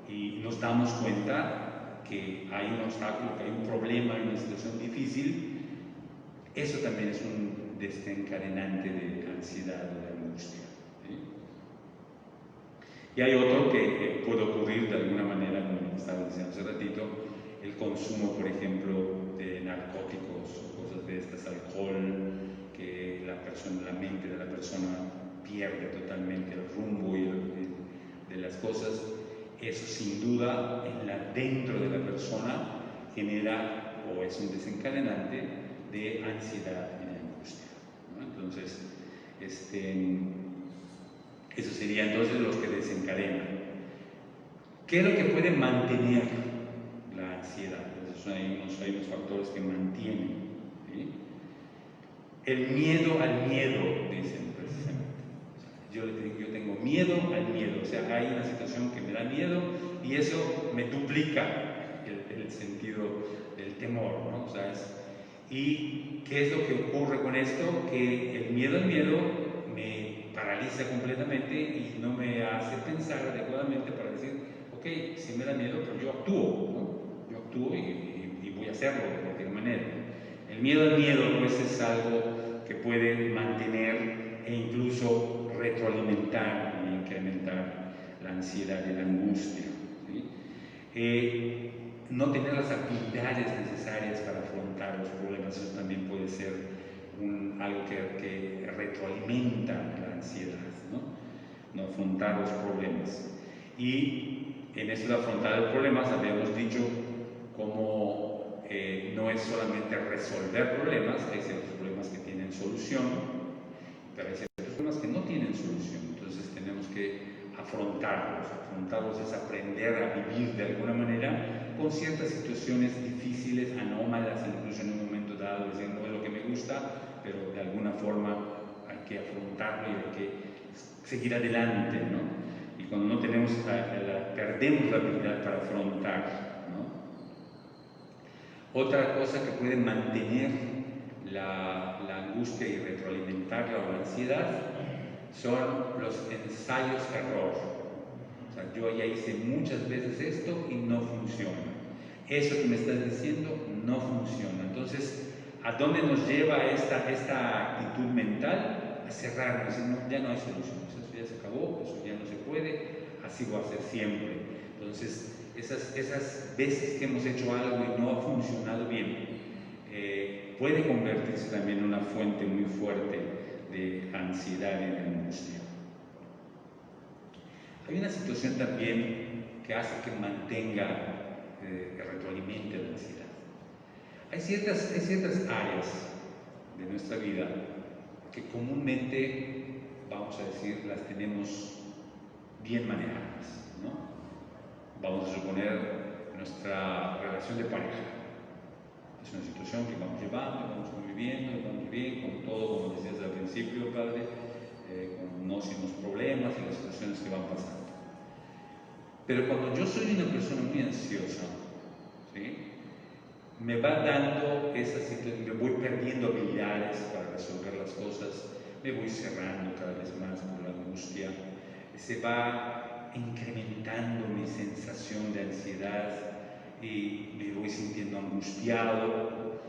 B: y nos damos cuenta que hay un obstáculo, que hay un problema, hay una situación difícil, eso también es un desencadenante de ansiedad o de angustia. ¿Sí? Y hay otro que puede ocurrir de alguna manera, como estaba diciendo hace ratito, el consumo, por ejemplo, de narcóticos o cosas de estas, alcohol, que la mente de la persona pierde totalmente el rumbo de las cosas. Eso sin duda dentro de la persona genera o es un desencadenante de ansiedad y de angustia, ¿no? Entonces, eso sería entonces los que desencadenan. ¿Qué es lo que puede mantener la ansiedad? Entonces hay unos factores que mantienen, ¿sí? El miedo al miedo, dicen precisamente. O sea, yo tengo miedo al miedo, o sea, hay una situación que me da miedo y eso me duplica el sentido del temor, ¿no? O sea, ¿y qué es lo que ocurre con esto? Que el miedo al miedo me paraliza completamente y no me hace pensar adecuadamente para decir, ok, si me da miedo, pero yo actúo, ¿no? Yo actúo y voy a hacerlo de cualquier manera. El miedo al miedo pues es algo que puede mantener e incluso retroalimentar y incrementar la ansiedad y la angustia, ¿sí? No tener las habilidades necesarias para afrontar los problemas, eso también puede ser algo que retroalimenta la ansiedad, ¿no? No afrontar los problemas. Y en esto de afrontar los problemas habíamos dicho cómo no es solamente resolver problemas, hay ciertos problemas que tienen solución, pero hay ciertos problemas que no tienen solución, entonces tenemos que afrontarlos. Afrontarlos es aprender a vivir de alguna manera con ciertas situaciones difíciles, anómalas, incluso en un momento dado, es decir, no es lo que me gusta, pero de alguna forma hay que afrontarlo y hay que seguir adelante, ¿no? Y cuando no tenemos, perdemos la habilidad para afrontar, ¿no? Otra cosa que puede mantener la angustia y retroalimentarla o la ansiedad son los ensayos-error. O sea, yo ya hice muchas veces esto y no funciona. Eso que me estás diciendo no funciona. Entonces, ¿a dónde nos lleva esta actitud mental? A cerrarnos, decir, no, ya no hay solución, eso ya se acabó, eso ya no se puede, así va a ser siempre. Entonces, esas veces que hemos hecho algo y no ha funcionado bien, puede convertirse también en una fuente muy fuerte de ansiedad y de angustia. Hay una situación también que hace que mantenga, que retroalimente la ansiedad. Hay ciertas áreas de nuestra vida que comúnmente, vamos a decir, las tenemos bien manejadas, ¿no? Vamos a suponer nuestra relación de pareja. Es una situación que vamos llevando, vamos conviviendo, vamos bien, con todo, como decías al principio, Padre, con los problemas y las situaciones que van pasando. Pero cuando yo soy una persona muy ansiosa, ¿sí? Me va dando esa situación, me voy perdiendo habilidades para resolver las cosas, me voy cerrando cada vez más por la angustia, se va incrementando mi sensación de ansiedad y me voy sintiendo angustiado.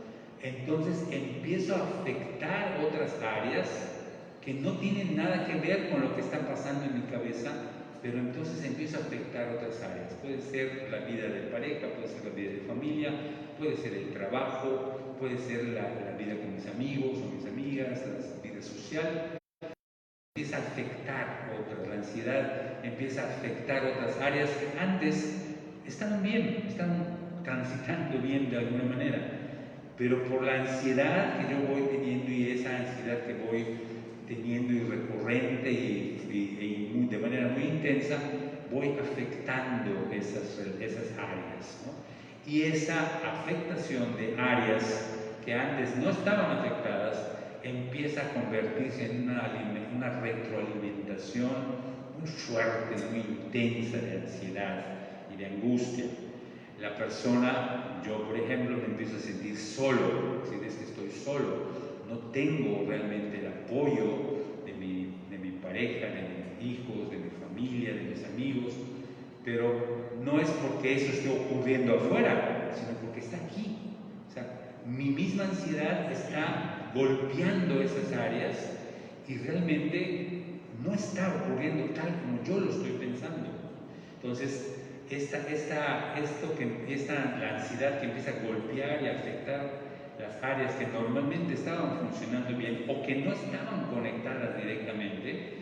B: Entonces empiezo a afectar otras áreas que no tienen nada que ver con lo que está pasando en mi cabeza, pero entonces empiezo a afectar otras áreas. Puede ser la vida de pareja, puede ser la vida de familia, puede ser el trabajo, puede ser la vida con mis amigos o mis amigas, la vida social. empieza a afectar otras, la ansiedad empieza a afectar otras áreas que antes estaban bien, estaban transitando bien de alguna manera, pero por la ansiedad que yo voy teniendo y esa ansiedad que voy teniendo y recurrente y de manera muy intensa, voy afectando esas áreas, ¿no? Y esa afectación de áreas que antes no estaban afectadas empieza a convertirse en una retroalimentación muy fuerte, muy intensa de ansiedad y de angustia. La persona, yo por ejemplo, me empiezo a sentir solo, es decir, es que estoy solo, no tengo realmente el apoyo de mi pareja, de mis hijos, de mi familia, de mis amigos, pero no es porque eso esté ocurriendo afuera, sino porque está aquí. O sea, mi misma ansiedad está golpeando esas áreas y realmente no está ocurriendo tal como yo lo estoy pensando. Entonces, la ansiedad que empieza a golpear y afectar las áreas que normalmente estaban funcionando bien o que no estaban conectadas directamente,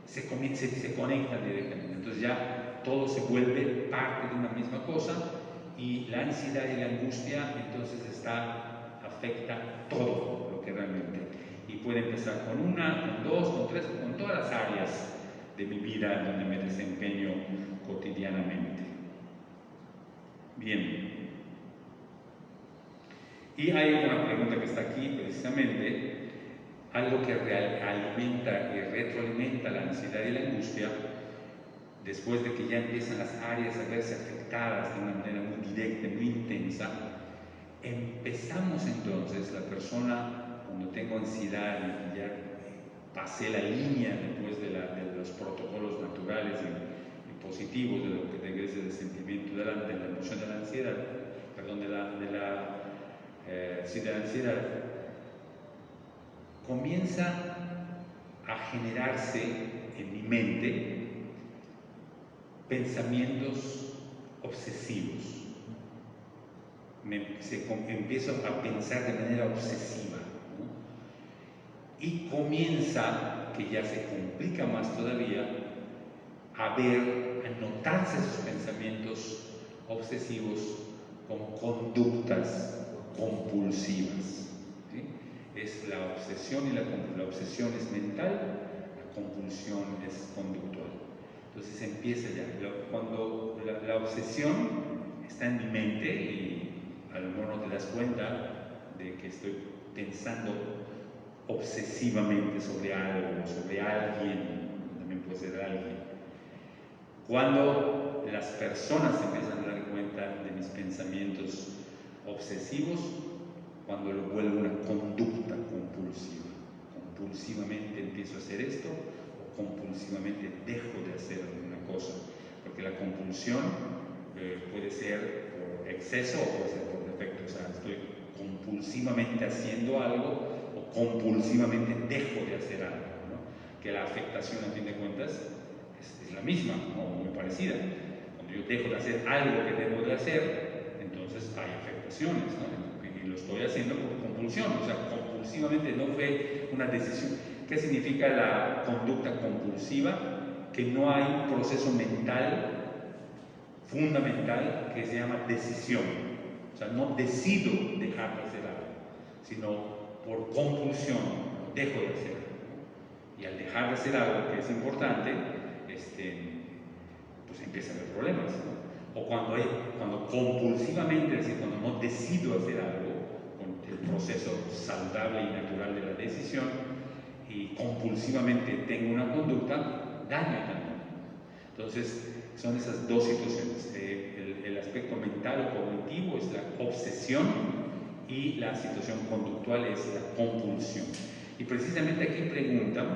B: se conectan directamente. Entonces ya todo se vuelve parte de una misma cosa y la ansiedad y la angustia entonces afecta todo lo que realmente. Y puede empezar con una, con dos, con tres, con todas las áreas de mi vida donde me desempeño cotidianamente. Bien. Y hay una pregunta que está aquí precisamente, algo que alimenta y retroalimenta la ansiedad y la angustia, después de que ya empiezan las áreas a verse afectadas de una manera muy directa, muy intensa, empezamos entonces, la persona, cuando tengo ansiedad y ya pasé la línea después de los protocolos naturales y positivos de lo que debe ser el sentimiento de la emoción de la ansiedad, perdón, de la ansiedad, comienza a generarse en mi mente pensamientos obsesivos. Empiezo a pensar de manera obsesiva, ¿no? Y comienza, que ya se complica más todavía, a notarse esos pensamientos obsesivos como conductas compulsivas, ¿sí? Es la obsesión y la obsesión es mental, la compulsión es conductual. Entonces empieza ya, cuando la obsesión está en mi mente y a lo mejor no te das cuenta de que estoy pensando obsesivamente sobre algo, sobre alguien, también puede ser alguien. Cuando las personas empiezan a dar cuenta de mis pensamientos obsesivos, cuando lo vuelvo una conducta compulsiva. Compulsivamente empiezo a hacer esto o compulsivamente dejo de hacer alguna cosa, porque la compulsión puede ser por exceso o puede ser por defecto. O sea, estoy compulsivamente haciendo algo o compulsivamente dejo de hacer algo, ¿no? Que la afectación, a fin de cuentas, es la misma, ¿no? Muy parecida. Cuando yo dejo de hacer algo que debo de hacer, entonces hay afectaciones, ¿no? Y lo estoy haciendo por compulsión, o sea, compulsivamente, no fue una decisión. ¿Qué significa la conducta compulsiva? Que no hay un proceso mental fundamental que se llama decisión. O sea, no decido dejar de hacer algo, sino por compulsión lo dejo de hacer. Y al dejar de hacer algo que es importante, pues empieza a haber problemas, ¿no? O cuando compulsivamente, es decir, cuando no decido hacer algo, con el proceso saludable y natural de la decisión, y compulsivamente tengo una conducta, daño también. Entonces, son esas dos situaciones. El aspecto mental o cognitivo es la obsesión y la situación conductual es la compulsión. Y precisamente aquí preguntan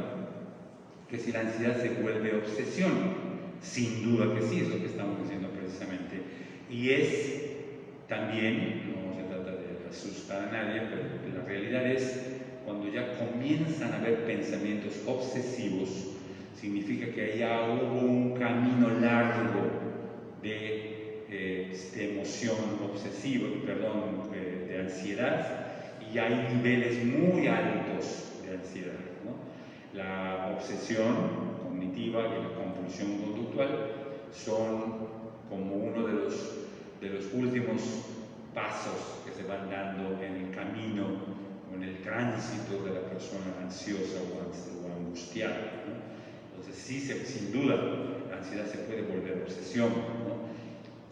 B: que si la ansiedad se vuelve obsesión. Sin duda que sí, es lo que estamos diciendo precisamente. Y es también, no se trata de asustar a nadie, pero la realidad es cuando ya comienzan a haber pensamientos obsesivos, significa que ya hubo un camino largo de emoción obsesiva, de ansiedad, y hay niveles muy altos de ansiedad, ¿no? La obsesión cognitiva y la compulsión conductual son como uno de los últimos pasos que se van dando en el camino o en el tránsito de la persona ansiosa o angustiada, ¿no? Entonces sí, sin duda, la ansiedad se puede volver obsesión, ¿no?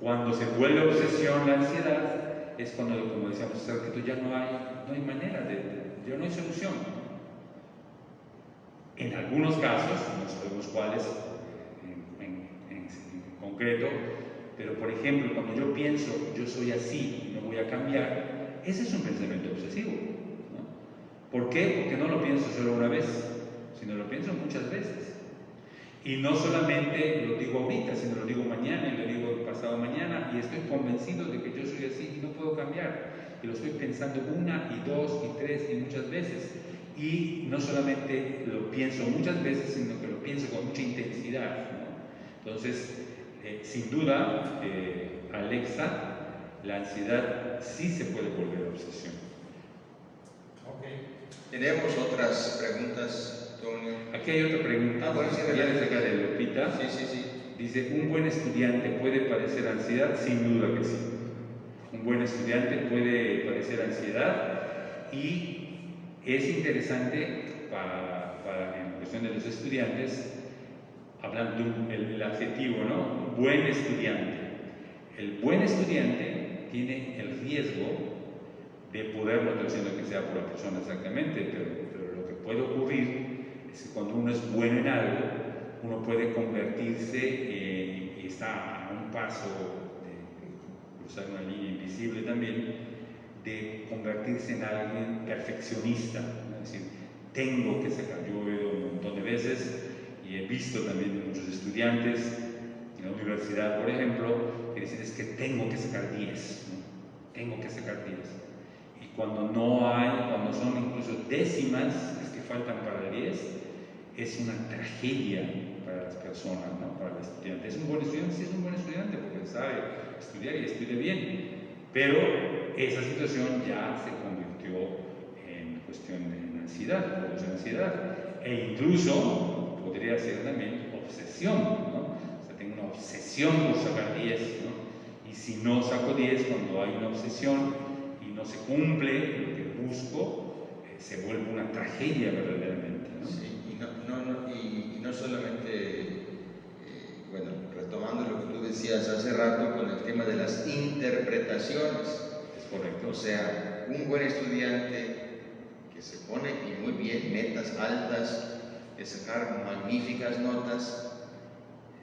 B: Cuando se vuelve obsesión la ansiedad es cuando, como decíamos hace ratito, ya no hay manera, ya no hay solución. En algunos casos, no sabemos cuáles en concreto, pero por ejemplo, cuando yo pienso, yo soy así y no voy a cambiar, ese es un pensamiento obsesivo, ¿no? ¿Por qué? Porque no lo pienso solo una vez, sino lo pienso muchas veces. Y no solamente lo digo ahorita, sino lo digo mañana y lo digo pasado mañana, y estoy convencido de que yo soy así y no puedo cambiar. Y lo estoy pensando una y dos y tres y muchas veces. Y no solamente lo pienso muchas veces, sino que lo pienso con mucha intensidad, ¿no? Entonces, sin duda, Alexa, la ansiedad sí se puede volver obsesión.
A: Ok. Tenemos otras preguntas, Antonio.
B: Aquí hay otra pregunta.
A: Bueno, sí,
B: ya les acá de Lupita.
A: Sí.
B: Dice, ¿un buen estudiante puede padecer ansiedad? Sin duda que sí. Un buen estudiante puede padecer ansiedad y es interesante en cuestión de los estudiantes, hablando del adjetivo, ¿no? Buen estudiante. El buen estudiante tiene el riesgo de poder, no estoy diciendo que sea por la persona exactamente, pero lo que puede ocurrir es que cuando uno es bueno en algo, uno puede convertirse, y está a un paso de cruzar una línea invisible también, de convertirse en alguien perfeccionista, ¿no? Es decir, tengo que sacar. Yo he oído un montón de veces y he visto también muchos estudiantes en la universidad, por ejemplo, que dicen es que tengo que sacar 10, ¿no? Tengo que sacar 10. Y cuando no hay, cuando son incluso décimas las que faltan para el 10, es una tragedia para las personas, ¿no? Para el estudiante. ¿Es un buen estudiante? Sí, es un buen estudiante porque sabe estudiar y estudia bien. Pero esa situación ya se convirtió en cuestión de ansiedad, producción de ansiedad, e incluso podría ser también obsesión, ¿no? O sea, tengo una obsesión por sacar 10, ¿no? Y si no saco 10, cuando hay una obsesión y no se cumple lo que busco, se vuelve una tragedia verdaderamente, ¿no?
A: Sí, y no solamente, bueno, retomando lo que tú decías hace rato con el tema de las interpretaciones.
B: Es correcto.
A: O sea, un buen estudiante que se pone, y muy bien, metas altas, de sacar magníficas notas,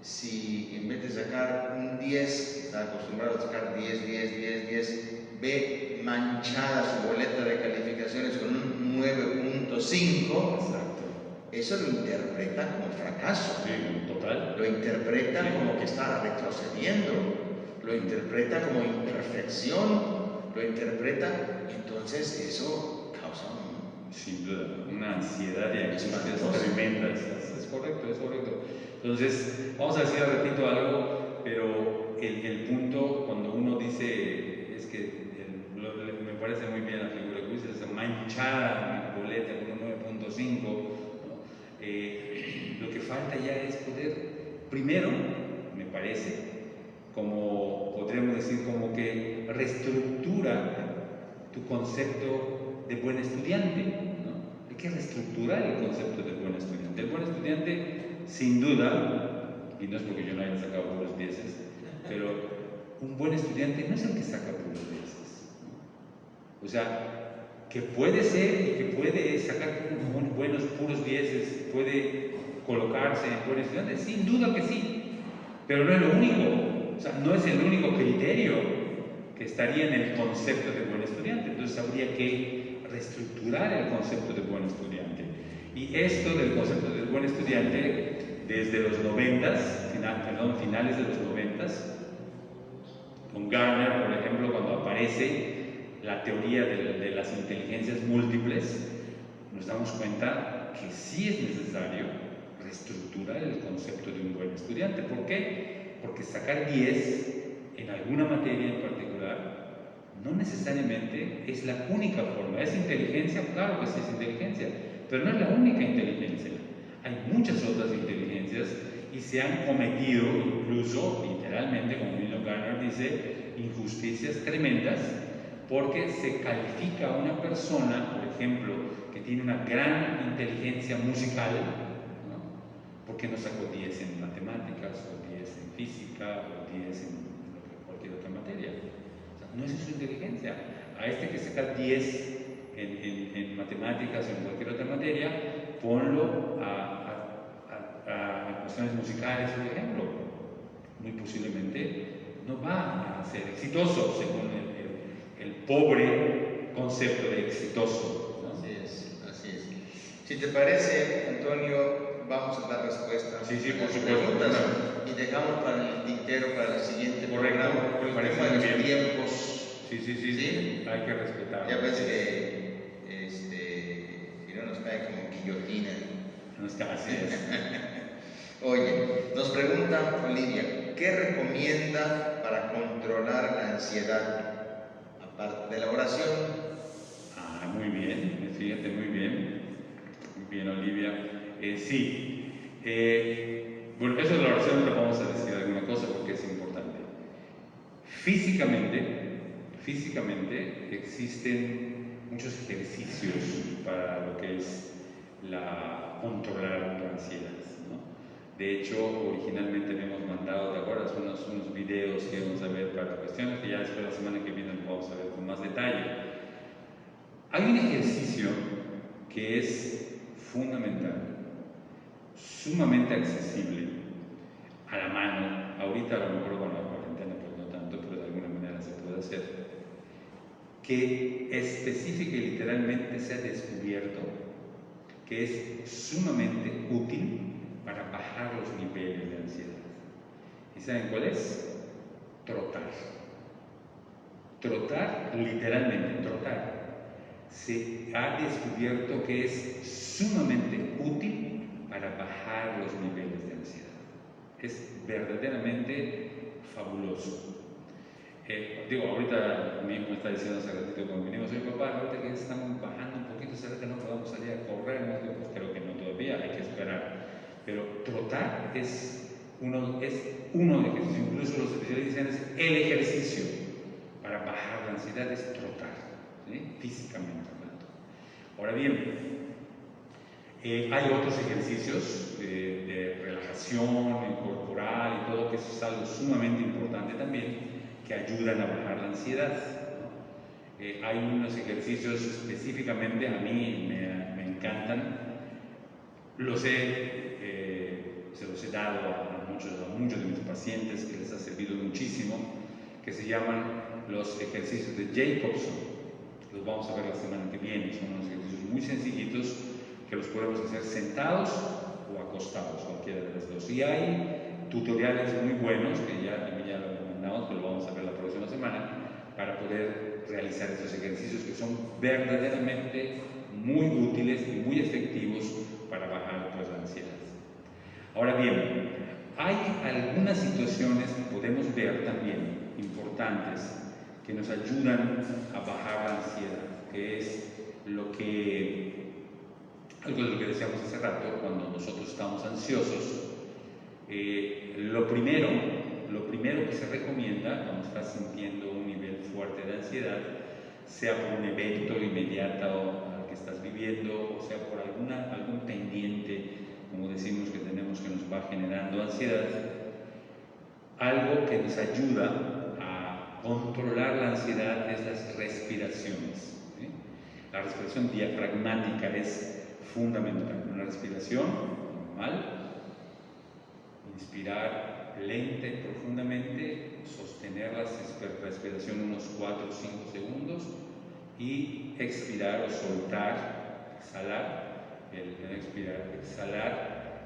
A: si en vez de sacar un 10, que está acostumbrado a sacar 10, ve manchada su boleta de calificaciones con un 9.5, eso lo interpreta como fracaso.
B: Sí, total.
A: Lo interpreta como que está retrocediendo, lo interpreta como imperfección, lo interpreta, entonces eso causa
B: sin duda, una ansiedad y angustias tremendas. Es correcto. Entonces, vamos a decir al ratito algo, pero el punto cuando uno dice, es que me parece muy bien la figura que dices, esa manchada boleta con un 9.5, ¿no? Lo que falta ya es poder, primero, me parece, como podríamos decir, como que reestructura tu concepto de buen estudiante, ¿no? Hay que reestructurar el concepto de buen estudiante. El buen estudiante, sin duda, y no es porque yo no haya sacado puros 10, pero un buen estudiante no es el que saca puros 10, ¿no? O sea, que puede ser y que puede sacar buenos puros 10, puede colocarse en buen estudiante, sin duda que sí, pero no es lo único. O sea, no es el único criterio que estaría en el concepto de buen estudiante. Entonces habría que reestructurar el concepto de buen estudiante. Y esto del concepto de buen estudiante, desde los 90s, finales de los 90s, con Garner, por ejemplo, cuando aparece la teoría de las inteligencias múltiples, nos damos cuenta que sí es necesario reestructurar el concepto de un buen estudiante. ¿Por qué? Porque sacar 10 en alguna materia en particular no necesariamente es la única forma. ¿Es inteligencia? Claro que sí es inteligencia, Pero no es la única inteligencia. Hay muchas otras inteligencias y se han cometido incluso, literalmente, como Emilio Garner dice, injusticias tremendas porque se califica a una persona, por ejemplo, que tiene una gran inteligencia musical, ¿no? Porque no sacó 10 en matemáticas, o 10 en física, o 10 en cualquier otra materia. O sea, no es su inteligencia. A este que saca 10 en matemáticas o en cualquier otra materia, ponlo a cuestiones musicales, por ejemplo. Muy posiblemente no va a ser exitoso según el pobre concepto de exitoso, ¿no?
A: Así es, así es. Si te parece, Antonio, vamos a dar respuesta
B: sí,
A: a
B: por
A: las
B: supuesto,
A: preguntas y dejamos para el tintero para el siguiente programa por el tema de los tiempos.
B: Sí, hay que respetar.
A: Ya ves que si no nos cae como guillotina.
B: Nos cae, así es.
A: Oye, nos pregunta Olivia, ¿qué recomienda para controlar la ansiedad? Aparte de la oración.
B: Muy bien, fíjate, muy bien. Muy bien, Olivia. Sí. Bueno, eso de la oración lo vamos a decir alguna cosa porque es importante. Físicamente existen muchos ejercicios para lo que es controlar tu ansiedad, ¿no? De hecho, originalmente habíamos mandado, ¿te acuerdas? Unos videos que vamos a ver para cuestiones que ya después la semana que viene vamos a ver con más detalle. Hay un ejercicio que es fundamental, sumamente accesible, a la mano. Ahorita a lo mejor con la cuarentena pues no tanto, pero de alguna manera se puede hacer, que específica y literalmente se ha descubierto que es sumamente útil para bajar los niveles de ansiedad. ¿Y saben cuál es? Trotar. Trotar, literalmente trotar. Se ha descubierto que es sumamente útil para bajar los niveles de ansiedad. Es verdaderamente fabuloso. Ahorita mi hijo me está diciendo hace ratito cuando vinimos, oye papá, ahorita que estamos bajando un poquito, ¿será que no podamos salir a correr? Pues creo que no todavía, hay que esperar. Pero trotar es uno de los ejercicios, incluso los especialistas dicen es el ejercicio para bajar la ansiedad, es trotar, ¿sí? Físicamente hablando. Ahora bien, hay otros ejercicios de relajación corporal y todo, que eso es algo sumamente importante también, que ayudan a bajar la ansiedad, ¿no? Hay unos ejercicios específicamente, a mí me encantan, se los he dado a muchos de mis pacientes, que les ha servido muchísimo, que se llaman los ejercicios de Jacobson. Los vamos a ver la semana que viene. Son unos ejercicios muy sencillitos que los podemos hacer sentados o acostados, cualquiera de las dos. Y hay tutoriales muy buenos que ya lo mandamos, que lo vamos a ver la próxima semana, para poder realizar estos ejercicios que son verdaderamente muy útiles y muy efectivos para bajar pues, la ansiedad. Ahora bien, hay algunas situaciones que podemos ver también importantes que nos ayudan a bajar la ansiedad, que es algo de lo que decíamos hace rato, cuando nosotros estamos ansiosos. Lo primero que se recomienda cuando estás sintiendo un nivel fuerte de ansiedad, sea por un evento inmediato al que estás viviendo, o sea por algún pendiente, como decimos, que tenemos que nos va generando ansiedad, algo que nos ayuda a controlar la ansiedad es las respiraciones, ¿sí? La respiración diafragmática es fundamental. Una respiración normal, inspirar lenta y profundamente, sostener la respiración unos 4 o 5 segundos y expirar o soltar, exhalar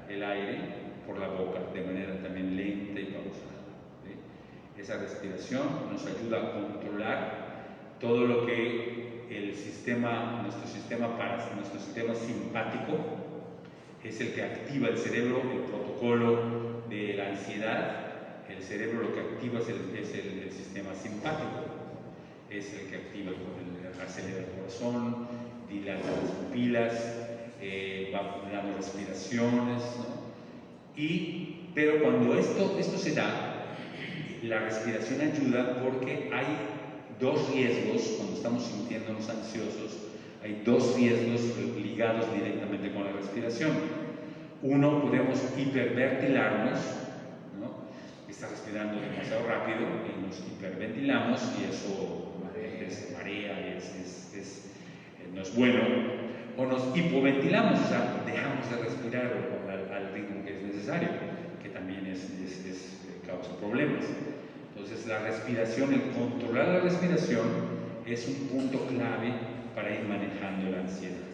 B: el aire por la boca de manera también lenta y pausada, ¿sí? Esa respiración nos ayuda a controlar todo lo que nuestro sistema simpático es el que activa el cerebro, el protocolo de la ansiedad. El cerebro lo que activa es el sistema simpático, es el que activa acelera el corazón, dilata las pupilas, va dando respiraciones, ¿no? Pero cuando esto se da, la respiración ayuda porque hay dos riesgos, cuando estamos sintiéndonos ansiosos, hay dos riesgos ligados directamente con la respiración. Uno, podemos hiperventilarnos, ¿no? Está respirando demasiado rápido y nos hiperventilamos y eso se marea y no es bueno. O nos hipoventilamos, o sea, dejamos de respirar al ritmo que es necesario, que también causa problemas. Entonces la respiración, el controlar la respiración es un punto clave para ir manejando la ansiedad.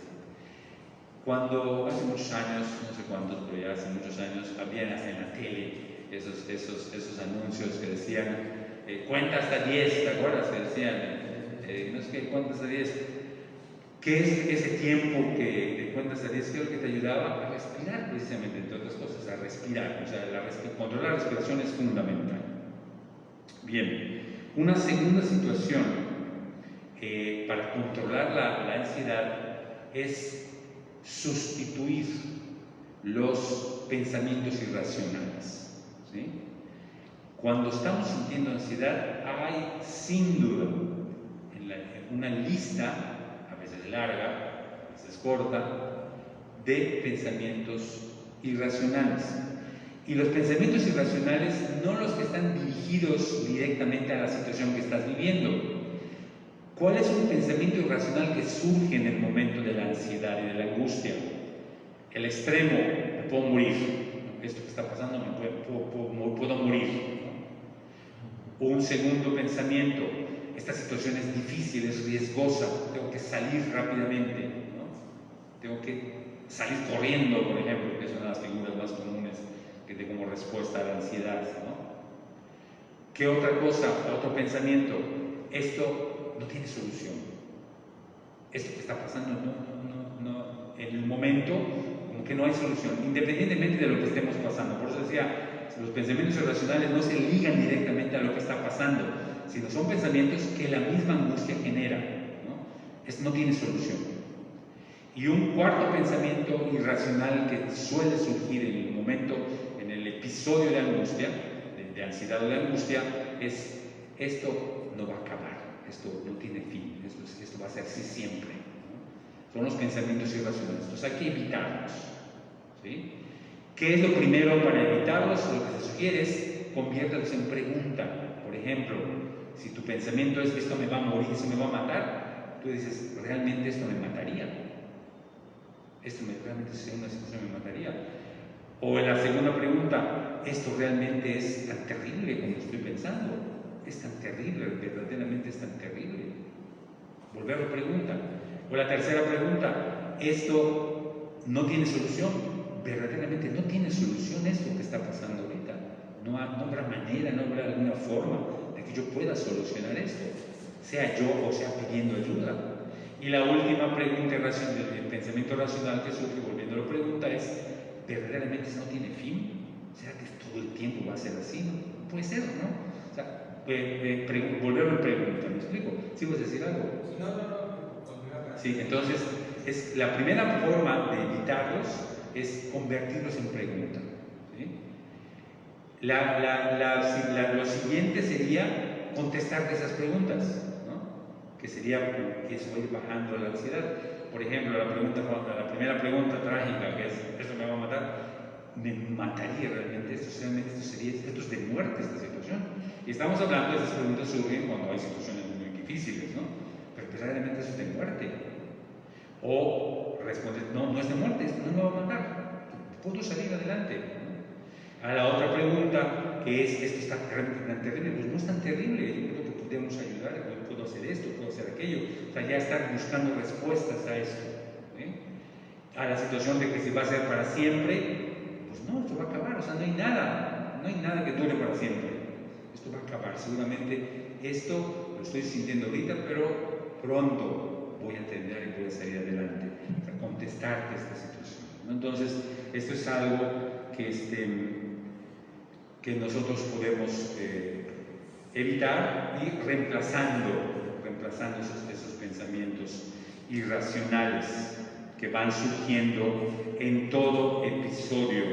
B: Cuando hace muchos años, no sé cuántos, pero ya hace muchos años, había en la tele esos anuncios que decían cuenta hasta 10, ¿te acuerdas? Que decían, no sé qué, cuenta hasta 10. ¿Qué es ese tiempo que cuentas hasta 10? ¿Qué es lo que te ayudaba? A respirar, precisamente, entre otras cosas, a respirar. O sea, controlar la respiración es fundamental. Bien, una segunda situación para controlar la ansiedad es sustituir los pensamientos irracionales, ¿sí? Cuando estamos sintiendo ansiedad, hay sin duda una lista, a veces larga, a veces corta, de pensamientos irracionales. Y los pensamientos irracionales no los que están dirigidos directamente a la situación que estás viviendo. ¿Cuál es un pensamiento irracional que surge en el momento de la ansiedad y de la angustia? El extremo, me puedo morir. Esto que está pasando, puedo morir. Un segundo pensamiento, esta situación es difícil, es riesgosa, tengo que salir rápidamente, ¿no? Tengo que salir corriendo, por ejemplo, que es una de las figuras más comunes que tengo como respuesta a la ansiedad, ¿no? ¿Qué otra cosa, otro pensamiento? Esto no tiene solución. Esto que está pasando en el momento, como que no hay solución, independientemente de lo que estemos pasando. Por eso decía, los pensamientos irracionales no se ligan directamente a lo que está pasando, sino son pensamientos que la misma angustia genera, ¿no? Esto no tiene solución. Y un cuarto pensamiento irracional que suele surgir en el momento, en el episodio de angustia, de ansiedad o de angustia, es: esto no va a acabar, esto no tiene fin, esto va a ser así siempre, ¿no? Son los pensamientos irracionales. Entonces hay que evitarlos, ¿sí? ¿Qué es lo primero para evitarlos? Lo que se sugiere es conviértelos en pregunta. Por ejemplo, si tu pensamiento es: esto me va a morir, esto me va a matar, tú dices: ¿realmente esto me mataría? ¿Realmente si una situación me mataría? O en la segunda pregunta: ¿esto realmente es tan terrible como estoy pensando? ¿Es tan terrible? ¿Verdaderamente es tan terrible? Volver a pregunta. O la tercera pregunta: ¿esto no tiene solución? ¿Verdaderamente no tiene solución esto que está pasando ahorita? No habrá manera, no habrá alguna forma de que yo pueda solucionar esto, sea yo o sea pidiendo ayuda. Y la última pregunta del pensamiento racional que surge volviendo a la pregunta es: ¿verdaderamente eso no tiene fin? ¿Será que todo el tiempo va a ser así? No puede ser, ¿no? O sea, volverlo en pregunta, ¿me explico? ¿Sí vas a decir algo?
C: No.
B: Sí, entonces, la primera forma de evitarlos es convertirlos en pregunta, ¿sí? Lo siguiente sería contestarte esas preguntas, ¿no? Que sería que eso va a ir bajando la ansiedad. Por ejemplo, la primera pregunta trágica, que es: ¿esto me va a matar? ¿Me mataría realmente esto? Esto es de muerte, esta situación. Y estamos hablando de esas preguntas surgen cuando hay situaciones muy difíciles, ¿no? Pero verdaderamente eso es de muerte. O responder: no es de muerte, esto no me va a matar, puedo salir adelante, ¿no? A la otra pregunta, que es: ¿esto está tan terrible? Pues no es tan terrible, yo creo que podemos ayudar, puedo hacer esto, puedo hacer aquello. O sea, ya estar buscando respuestas a esto, ¿sí? A la situación de que si va a ser para siempre, pues no, esto va a acabar. O sea, no hay nada que dure para siempre. Esto va a acabar, seguramente esto lo estoy sintiendo ahorita, pero pronto voy a entender y voy a salir adelante, para contestarte esta situación, ¿no? Entonces, esto es algo que nosotros podemos evitar, y reemplazando esos pensamientos irracionales. que van surgiendo en todo episodio,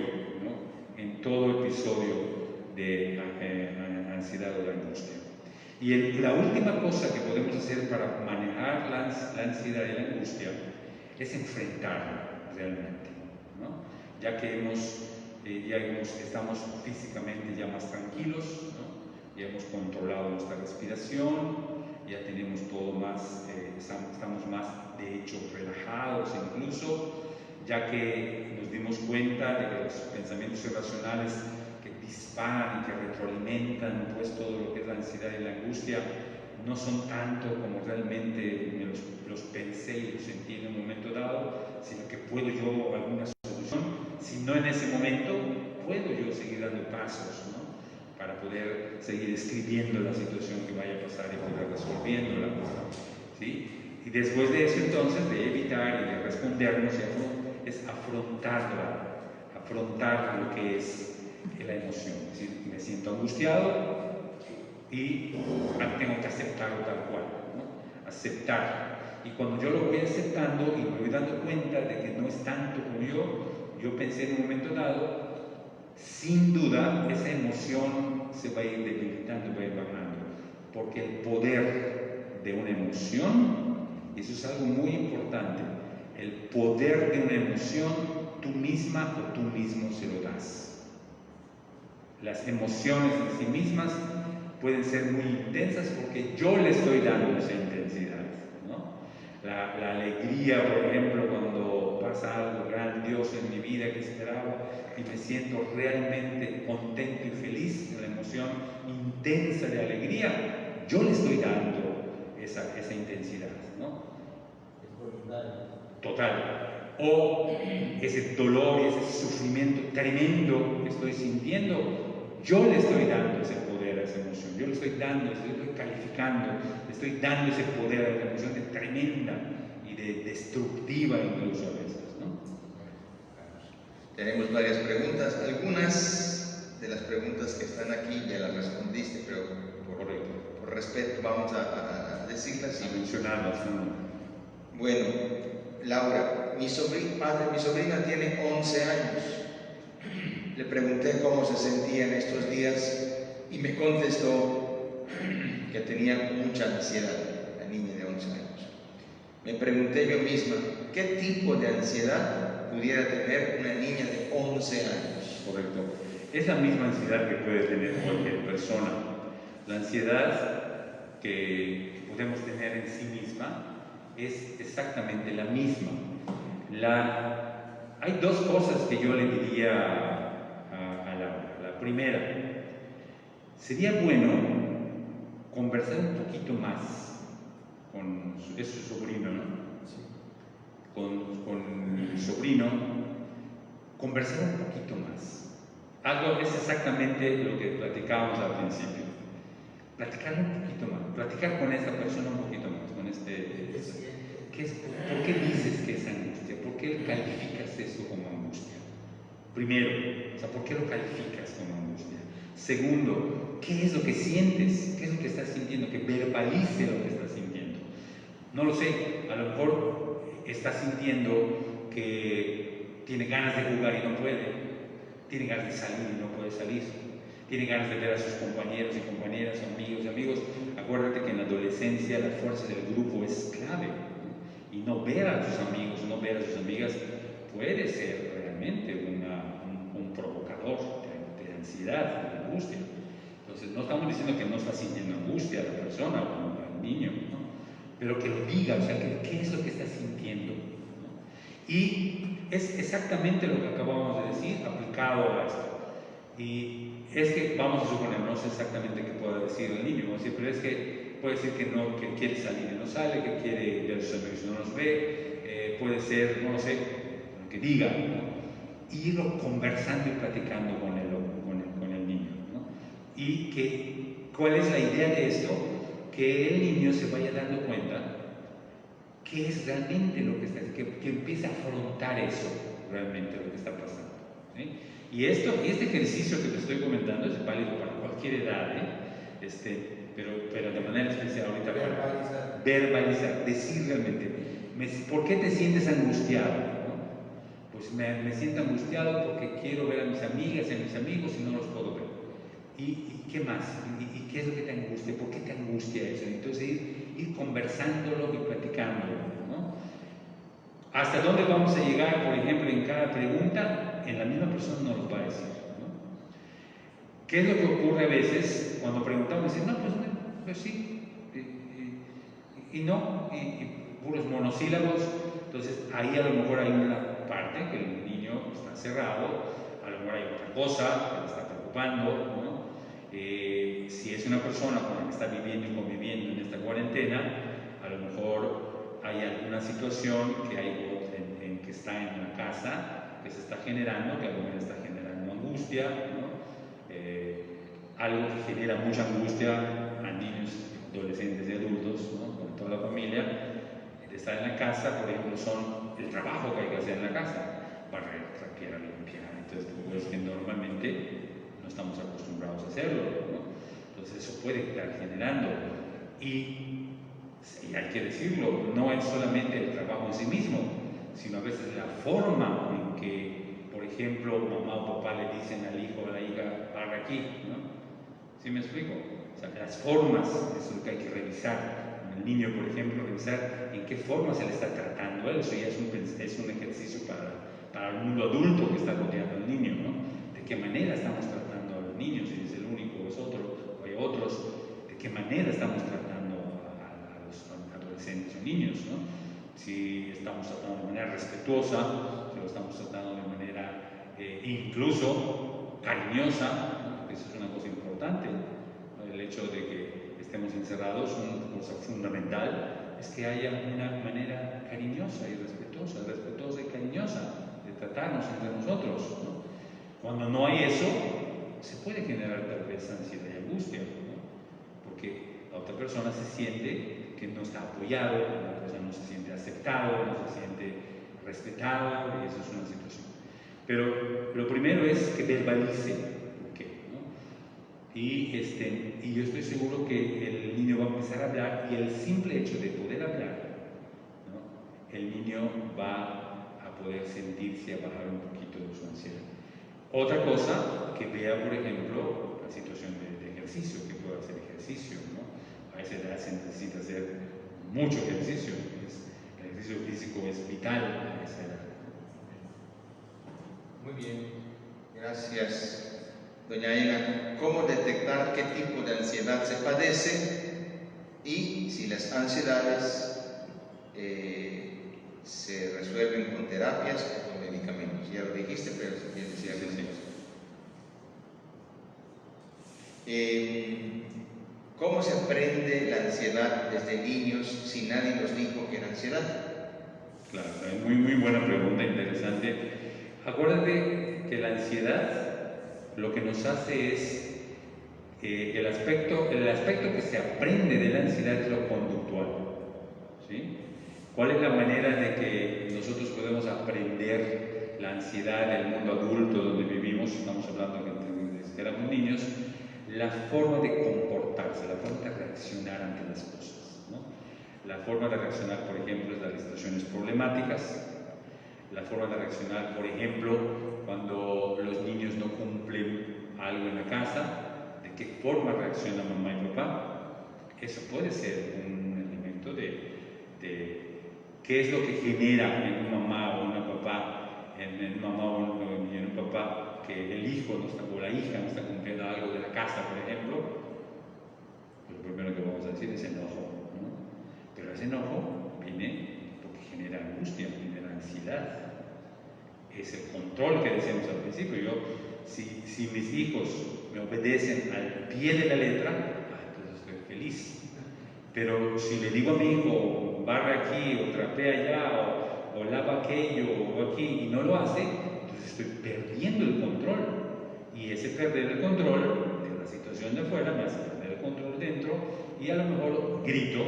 B: ¿no? En todo episodio de ansiedad o de angustia. Y la última cosa que podemos hacer para manejar la ansiedad y la angustia es enfrentarla realmente, ¿no? Ya que estamos físicamente ya más tranquilos, ¿no? Ya hemos controlado nuestra respiración, ya tenemos todo más, estamos más de hecho relajados incluso, ya que nos dimos cuenta de que los pensamientos irracionales que disparan y que retroalimentan pues todo lo que es la ansiedad y la angustia no son tanto como realmente los pensé y los sentí en un momento dado, sino que puedo yo alguna solución, si no en ese momento, puedo yo seguir dando pasos, ¿no? Para poder seguir escribiendo la situación que vaya a pasar y poder resolviéndola, ¿sí? Y después de eso entonces, de evitar y de respondernos, es afrontar lo que es la emoción. Es decir, me siento angustiado y tengo que aceptarlo tal cual, ¿no? Aceptar. Y cuando yo lo voy aceptando y me voy dando cuenta de que no es tanto como yo pensé en un momento dado, sin duda esa emoción se va a ir debilitando, va a ir bajando, porque el poder de una emoción, eso es algo muy importante, el poder de una emoción tú misma o tú mismo se lo das. Las emociones en sí mismas pueden ser muy intensas porque yo le estoy dando esa intensidad, ¿no? La alegría, por ejemplo, cuando pasa algo grandioso en mi vida que esperaba y me siento realmente contento y feliz, la emoción intensa de alegría, yo le estoy dando esa intensidad, ¿no? Total. O ese dolor y ese sufrimiento tremendo que estoy sintiendo, yo le estoy dando ese poder a esa emoción, yo le estoy dando, le estoy calificando, le estoy dando ese poder a la emoción de tremenda y de destructiva incluso a veces, ¿no?
A: Tenemos varias preguntas, algunas de las preguntas que están aquí ya las respondiste, pero por respeto vamos a decirlas y
B: mencionarlas, ¿no?
A: Bueno, Laura, mi sobrina tiene 11 años. Le pregunté cómo se sentía en estos días y me contestó que tenía mucha ansiedad, la niña de 11 años. Me pregunté yo misma, ¿qué tipo de ansiedad pudiera tener una niña de 11 años?
B: Correcto. Es la misma ansiedad que puede tener cualquier persona. La ansiedad que podemos tener en sí misma es exactamente la misma. Hay dos cosas que yo le diría a Laura. La primera, sería bueno conversar un poquito más con su sobrino, ¿no? Sí. Con el sobrino, conversar un poquito más. Algo es exactamente lo que platicábamos al principio. Platicar un poquito más, platicar con esta persona un poquito más, con ¿por qué dices que es angustia? ¿Por qué calificas eso como angustia? Primero, o sea, ¿por qué lo calificas como angustia? Segundo, ¿qué es lo que sientes? ¿Qué es lo que estás sintiendo? Que verbalice lo que estás sintiendo. No lo sé, a lo mejor está sintiendo que tiene ganas de jugar y no puede, tiene ganas de salir y no puede salir, tiene ganas de ver a sus compañeros y compañeras, amigos. Acuérdate que en la adolescencia la fuerza del grupo es clave, ¿no? Y no ver a sus amigos, no ver a sus amigas puede ser realmente un provocador de ansiedad, de angustia. Entonces no estamos diciendo que no está sintiendo angustia la persona o el niño, ¿no? Pero que lo diga, o sea, ¿qué es lo que está sintiendo? ¿No? Y es exactamente lo que acabamos de decir, aplicado a esto. Y es que, vamos a suponer, no sé exactamente qué pueda decir el niño, vamos a decir, pero es que puede decir que no, que quiere salir y no sale, que quiere ver a sus amigos y no los ve, puede ser, no lo sé, lo que diga, ¿no? Y irlo conversando y platicando con el niño, ¿no? Y ¿cuál es la idea de esto? Que el niño se vaya dando cuenta qué es realmente lo que está, que empiece a afrontar eso, realmente lo que está pasando, ¿sí? Y este ejercicio que te estoy comentando es válido para cualquier edad, pero de manera especial ahorita para verbalizar, decir realmente, ¿por qué te sientes angustiado? ¿No? Pues me siento angustiado porque quiero ver a mis amigas y a mis amigos y no los puedo ver. ¿Y qué más? ¿Y qué es lo que te angustia? ¿Por qué te angustia eso? Entonces ir conversándolo y platicándolo, ¿no? ¿Hasta dónde vamos a llegar, por ejemplo, en cada pregunta? En la misma persona no lo va a decir, ¿no? ¿Qué es lo que ocurre a veces cuando preguntamos? Dicen, no, pues sí, y no, y puros monosílabos. Entonces ahí a lo mejor hay una parte que el niño está cerrado, a lo mejor hay otra cosa que le está preocupando, ¿no? Si es una persona con la que está viviendo y conviviendo en esta cuarentena, a lo mejor hay alguna situación en que está en la casa que se está generando, que a lo mejor está generando angustia, ¿no? Algo que genera mucha angustia a niños, adolescentes y adultos, ¿no? Con toda la familia, de estar en la casa, por ejemplo, son el trabajo que hay que hacer en la casa, barrer, trapear, limpiar, entonces pues, que normalmente no estamos acostumbrados a hacerlo, ¿no? Entonces eso puede estar generando, y hay que decirlo, no es solamente el trabajo en sí mismo, sino a veces la forma en que, por ejemplo, mamá o papá le dicen al hijo o a la hija, barra aquí, ¿no? ¿Sí me explico? O sea, las formas, eso es lo que hay que revisar. El niño, por ejemplo, revisar en qué forma se le está tratando a él. Eso ya es un ejercicio para el mundo adulto que está rodeando al niño, ¿no? De qué manera estamos tratando a los niños, si es el único o es otro, o hay otros, de qué manera estamos tratando a los adolescentes o niños, ¿no? Si estamos tratando de manera respetuosa, si lo estamos tratando de manera incluso cariñosa, ¿no? Porque eso es una cosa importante. El hecho de que estemos encerrados, una cosa fundamental es que haya una manera cariñosa y respetuosa y cariñosa de tratarnos entre nosotros, ¿no? Cuando no hay eso, se puede generar tal vez ansiedad y angustia, ¿no? Porque la otra persona se siente que no está apoyado, la persona no se siente aceptado, no se siente respetado, y eso es una situación. Pero lo primero es que verbalice por qué, ¿no? Y yo estoy seguro que el niño va a empezar a hablar, y el simple hecho de poder hablar, ¿no? El niño va a poder sentirse, a bajar un poquito de su ansiedad. Otra cosa, que vea, por ejemplo, la situación de ejercicio, que pueda hacer ejercicio, ¿no? A esa edad se necesita hacer mucho ejercicio, el ejercicio físico es vital a esa edad.
A: Muy bien, gracias. Doña Ena, ¿cómo detectar qué tipo de ansiedad se padece y si las ansiedades se resuelven con terapias o con medicamentos? Ya lo dijiste, pero si quieres decir algo. ¿Cómo se aprende la ansiedad desde niños si nadie nos dijo que era ansiedad?
B: Claro, es muy buena pregunta, interesante. Acuérdate que la ansiedad lo que nos hace es el aspecto que se aprende de la ansiedad es lo conductual, ¿sí? ¿Cuál es la manera de que nosotros podemos aprender la ansiedad del mundo adulto donde vivimos? Estamos hablando desde que éramos niños, la forma de comportarse, la forma de reaccionar ante las cosas, ¿no? La forma de reaccionar, por ejemplo, es las situaciones problemáticas. La forma de reaccionar, por ejemplo, cuando los niños no cumplen algo en la casa, de qué forma reacciona mamá y papá. Eso puede ser un elemento de qué es lo que genera en una mamá o una papá, en una mamá o en un papá, que el hijo no está, o la hija no está cumpliendo algo de la casa, por ejemplo. Pues lo primero que vamos a decir es enojo, ¿no? Pero ese enojo viene porque genera angustia, genera ansiedad. Es el control que decíamos al principio. Si mis hijos me obedecen al pie de la letra, entonces estoy feliz. Pero si le digo a mi hijo, barra aquí, o trapea allá, o lava aquello, o aquí, y no lo hace, entonces estoy perdiendo el control. Y ese perder el control de la situación de afuera me hace perder el control dentro, y a lo mejor grito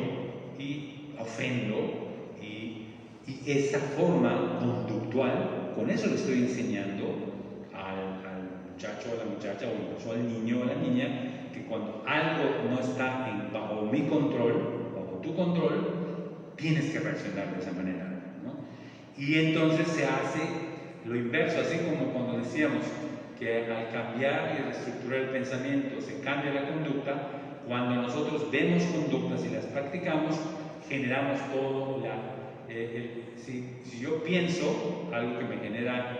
B: y ofendo, y esa forma conductual, con eso le estoy enseñando al muchacho o a la muchacha, o incluso al niño o a la niña, que cuando algo no está bajo mi control, bajo tu control, tienes que reaccionar de esa manera, ¿no? Y entonces se hace lo inverso, así como cuando decíamos que al cambiar y reestructurar el pensamiento se cambia la conducta. Cuando nosotros vemos conductas y las practicamos, generamos todo si yo pienso algo que me genera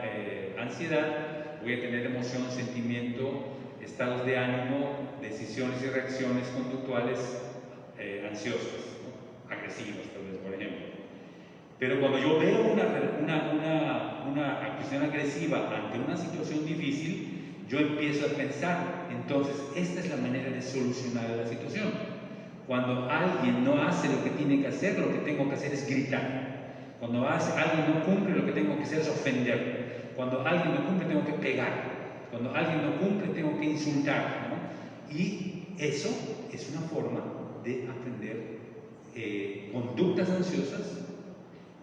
B: ansiedad, voy a tener emoción, sentimiento, estados de ánimo, decisiones y reacciones conductuales ansiosas, ¿no? Agresivas, tal vez, por ejemplo. Pero cuando yo veo una acción agresiva ante una situación difícil, yo empiezo a pensar, entonces, esta es la manera de solucionar la situación. Cuando alguien no hace lo que tiene que hacer, lo que tengo que hacer es gritar. Cuando alguien no cumple, lo que tengo que hacer es ofender. Cuando alguien no cumple, tengo que pegar. Cuando alguien no cumple, tengo que insultar, ¿no? Y eso es una forma de aprender conductas ansiosas,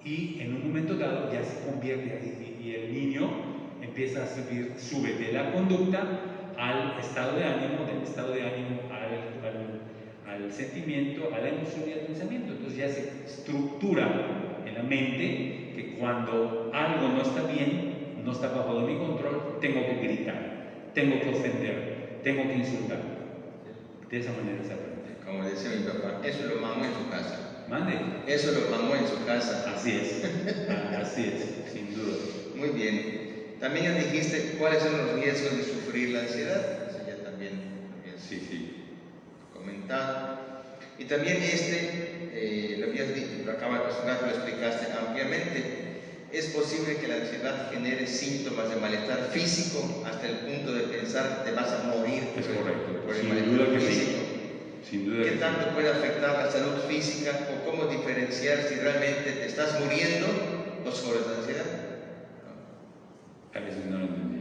B: y en un momento dado ya se convierte y el niño empieza a sube de la conducta al estado de ánimo, del estado de ánimo al sentimiento, a la emoción y al pensamiento. Entonces ya se estructura en la mente que cuando algo no está bien, no está bajo mi control, tengo que gritar, tengo que ofender, tengo que insultar. De esa manera se aprende.
A: Como decía mi papá, eso lo mamó en su casa.
B: Mande.
A: Eso lo mamó en su casa.
B: Así es, sin duda.
A: Muy bien. También nos dijiste cuáles son los riesgos de sufrir la ansiedad. Eso ya también
B: sí.
A: comentado. Y también lo habías dicho, lo explicaste ampliamente. Es posible que la ansiedad genere síntomas de malestar físico hasta el punto de pensar que te vas a morir por el malestar físico.
B: Sin duda.
A: ¿Qué tanto puede afectar la salud física o cómo diferenciar si realmente te estás muriendo o solo es ansiedad?
B: A veces no lo entendí.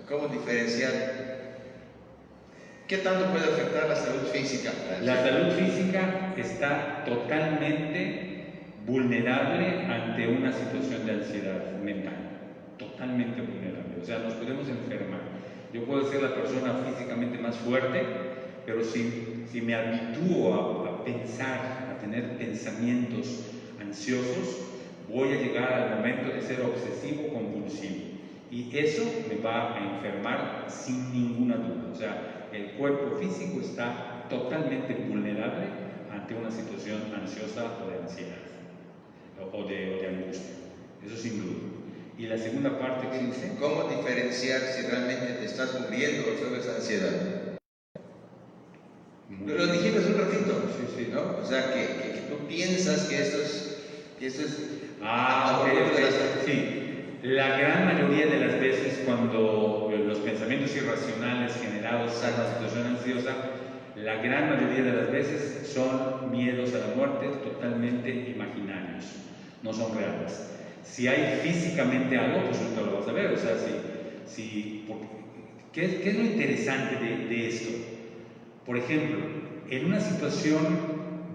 A: ¿Cómo diferenciar? ¿Qué tanto puede afectar la salud física?
B: La salud física está totalmente vulnerable ante una situación de ansiedad mental. Totalmente vulnerable. O sea, nos podemos enfermar. Yo puedo ser la persona físicamente más fuerte, pero si me habitúo a pensar, a tener pensamientos ansiosos, voy a llegar al momento de ser obsesivo compulsivo. Y eso me va a enfermar sin ninguna duda. O sea, el cuerpo físico está totalmente vulnerable ante una situación ansiosa o de ansiedad o de angustia. Eso sin duda. Y la segunda parte que dice,
A: ¿cómo diferenciar si realmente te estás muriendo o solo es ansiedad? Lo dijimos un ratito,
B: sí,
A: ¿no? O sea, que tú piensas que esto es
B: sí. La gran mayoría de las veces cuando los pensamientos irracionales generados por una situación ansiosa, la gran mayoría de las veces son miedos a la muerte totalmente imaginarios, no son reales. Si hay físicamente algo, pues tú lo vas a ver. O sea, ¿qué es lo interesante de esto? Por ejemplo, en una situación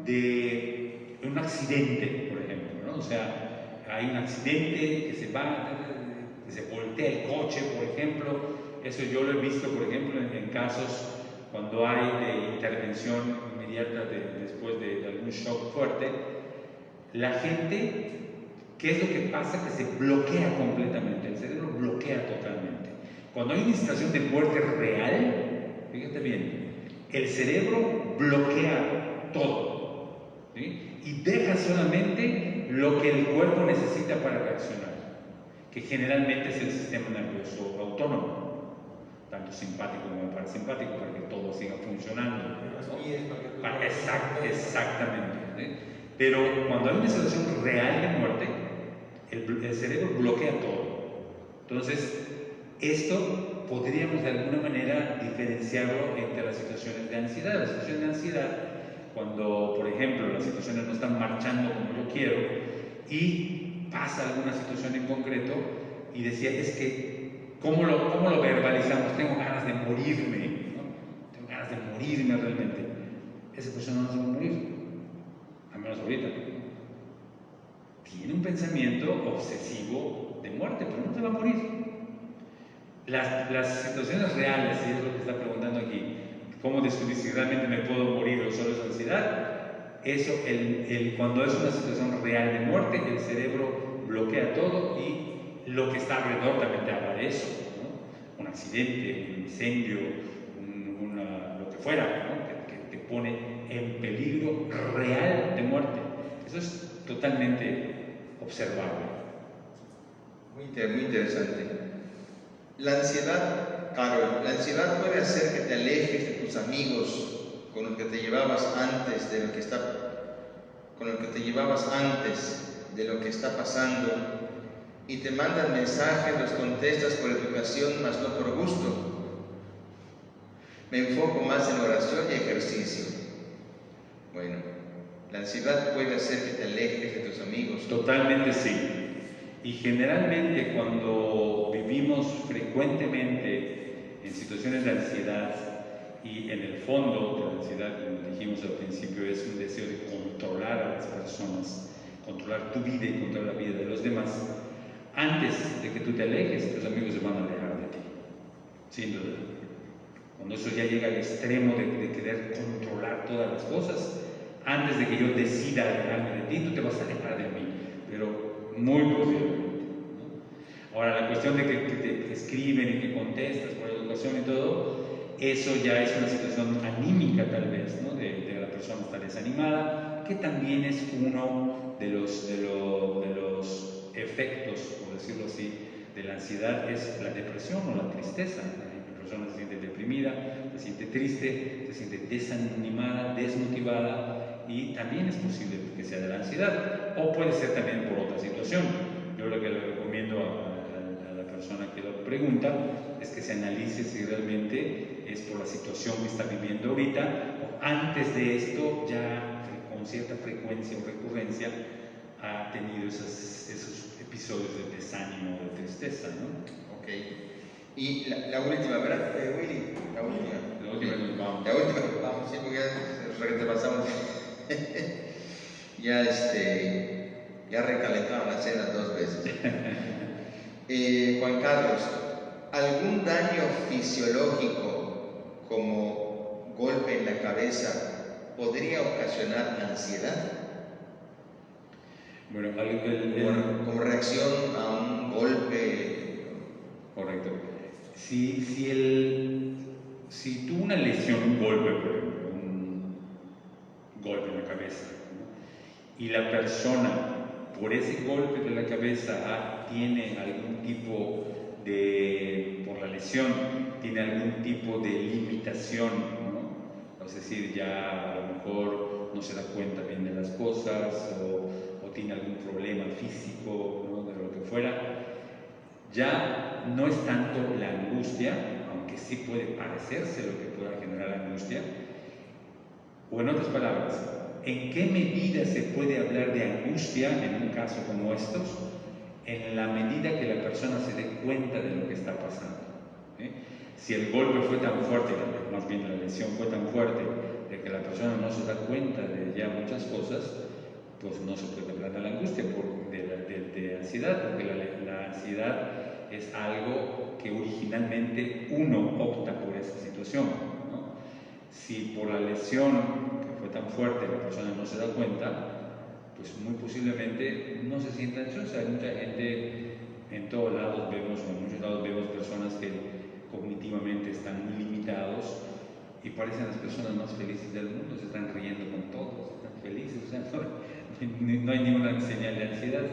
B: de un accidente, por ejemplo, ¿no? O sea, hay un accidente que se voltea el coche, por ejemplo. Eso yo lo he visto, por ejemplo, en casos cuando hay de intervención inmediata después de algún shock fuerte. La gente, ¿qué es lo que pasa? Que se bloquea completamente, el cerebro bloquea totalmente. Cuando hay una situación de muerte real, fíjate bien, el cerebro bloquea todo, ¿sí? Y deja solamente lo que el cuerpo necesita para reaccionar, que generalmente es el sistema nervioso autónomo, tanto simpático como parasimpático, para que todo siga funcionando. Exactamente, ¿sí? Pero cuando hay una situación real de muerte, el cerebro bloquea todo. Entonces, esto podríamos de alguna manera diferenciarlo entre las situaciones de ansiedad. La situación de ansiedad, cuando, por ejemplo, las situaciones no están marchando como yo quiero y pasa alguna situación en concreto y decía, es que, ¿cómo lo verbalizamos? Tengo ganas de morirme, ¿no? Tengo ganas de morirme realmente. Esa persona no se va a morir, al menos ahorita. Tiene un pensamiento obsesivo de muerte, pero no se va a morir. Las situaciones reales, y es lo que está preguntando aquí, ¿cómo descubrir si realmente me puedo morir o solo es ansiedad? eso, cuando es una situación real de muerte, el cerebro bloquea todo y lo que está alrededor también te habla de eso, ¿no? Un accidente, un incendio, lo que fuera, ¿no? que te pone en peligro real de muerte. Eso es totalmente observable.
A: Muy interesante. La ansiedad, Carol, la ansiedad puede hacer que te alejes de tus amigos con los que te llevabas antes de lo que está pasando, y te mandan mensajes, los contestas por educación, mas no por gusto. Me enfoco más en oración y ejercicio. Bueno, la ansiedad puede hacer que te alejes de tus amigos.
B: Totalmente sí. Y generalmente cuando vivimos frecuentemente en situaciones de ansiedad, y en el fondo la ansiedad, como dijimos al principio, es un deseo de controlar a las personas, controlar tu vida y controlar la vida de los demás, antes de que tú te alejes, tus amigos se van a alejar de ti, sin duda. Cuando eso ya llega al extremo de querer controlar todas las cosas, antes de que yo decida alejarme de ti, tú te vas a alejar de mí, pero muy posiblemente, ¿no? Ahora, la cuestión de que te escriben y que contestas por educación y todo, eso ya es una situación anímica tal vez, ¿no? de la persona está desanimada, que también es uno de los efectos, por decirlo así, de la ansiedad, es la depresión o la tristeza. La persona se siente deprimida, se siente triste, se siente desanimada, desmotivada, y también es posible que sea de la ansiedad, o puede ser también por otra situación. Yo lo que le recomiendo a la persona que lo pregunta es que se analice si realmente es por la situación que está viviendo ahorita, o antes de esto ya con cierta frecuencia o recurrencia ha tenido esos episodios de desánimo o de tristeza, ¿no?
A: Ok. Y la última, ¿verdad, Willy? La última nos vamos. La última nos vamos, sí, porque ya repasamos. Ya recalentaron la cena 2 veces. Juan Carlos, ¿algún daño fisiológico como golpe en la cabeza podría ocasionar ansiedad?
B: Bueno,
A: como reacción a un golpe.
B: Correcto. Si tuvo una lesión, un golpe, por ejemplo, un golpe en la cabeza, ¿no? Y la persona, por ese golpe de la cabeza, tiene algún tipo por la lesión, tiene algún tipo de limitación, ¿no? Es decir, ya a lo mejor no se da cuenta bien de las cosas, o tiene algún problema físico, ¿no? De lo que fuera, ya no es tanto la angustia, aunque sí puede parecerse lo que pueda generar la angustia, o en otras palabras, ¿en qué medida se puede hablar de angustia en un caso como estos? En la medida que la persona se dé cuenta de lo que está pasando, ¿eh? Si el golpe fue tan fuerte, más bien la lesión fue tan fuerte, de que la persona no se da cuenta de ya muchas cosas, pues no se puede hablar de la angustia, de ansiedad, porque la ansiedad es algo que originalmente uno opta por esa situación, ¿no? Si por la lesión que fue tan fuerte la persona no se da cuenta, pues muy posiblemente no se sienta ansiosa. Hay mucha gente, en muchos lados vemos personas que cognitivamente están muy limitados y parecen las personas más felices del mundo, se están riendo con todos, están felices, o sea, no hay ninguna señal de ansiedad.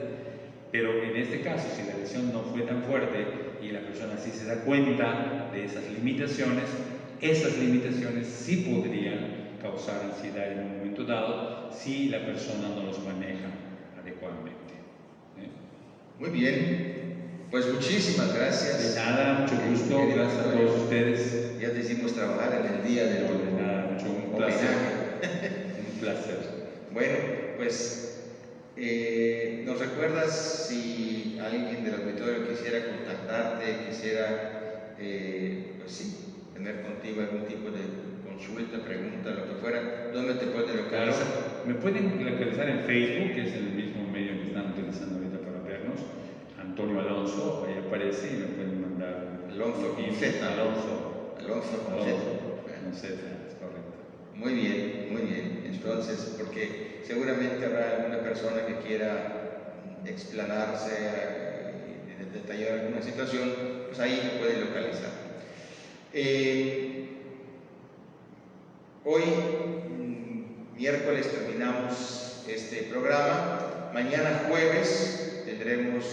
B: Pero en este caso, si la lesión no fue tan fuerte y la persona sí se da cuenta de esas limitaciones sí podrían causar ansiedad en un momento dado si la persona no los maneja adecuadamente.
A: Muy bien, pues muchísimas gracias.
B: De nada, mucho gusto, gracias a todos ustedes.
A: Ya te hicimos trabajar en el día del
B: de nada, un placer. Un placer.
A: Bueno, pues ¿nos recuerdas si alguien del auditorio quisiera contactarte, quisiera, pues sí, tener contigo algún tipo de consulta, pregunta, lo que fuera? ¿Dónde te pueden localizar?
B: Claro, me pueden localizar en Facebook, que es el mismo medio que están utilizando ahorita para vernos. Antonio Alonso, ahí aparece y me pueden mandar.
A: Alonso con Z.
B: Alonso con Z.
A: Con Z, es correcto. Muy bien, Entonces, porque seguramente habrá alguna persona que quiera explanarse, detallar alguna situación, pues ahí me puede localizar. Hoy, miércoles, terminamos este programa. Mañana jueves tendremos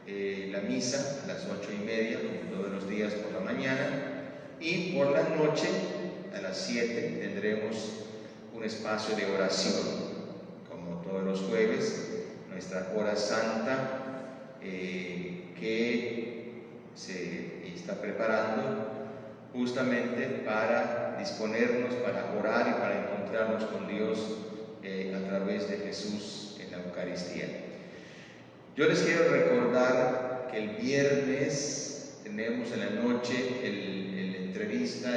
A: la misa a las 8:30, como todos los días por la mañana, y por la noche a las 7 tendremos un espacio de oración, como todos los jueves, nuestra hora santa que se está preparando justamente para disponernos, para orar y para encontrarnos con Dios a través de Jesús en la Eucaristía. Yo les quiero recordar que el viernes tenemos en la noche la entrevista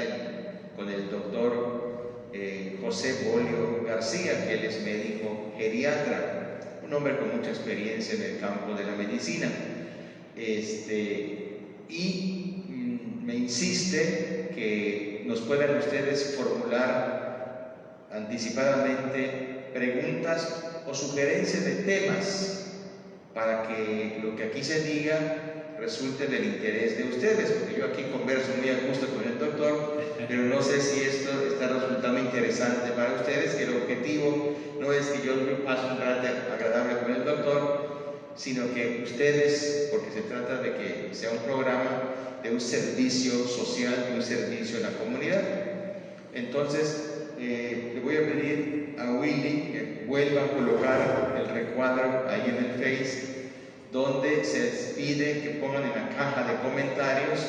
A: con el doctor José Bolio García, que él es médico geriatra, un hombre con mucha experiencia en el campo de la medicina. Y me insiste que nos puedan ustedes formular anticipadamente preguntas o sugerencias de temas para que lo que aquí se diga resulte del interés de ustedes, porque yo aquí converso muy a gusto con el doctor, pero no sé si esto está resultando interesante para ustedes, que el objetivo no es que yo pase un rato agradable con el doctor, sino que ustedes, porque se trata de que sea un programa de un servicio social, de un servicio en la comunidad. Entonces, le voy a pedir a Willy que vuelva a colocar el recuadro ahí en el Face, donde se les pide que pongan en la caja de comentarios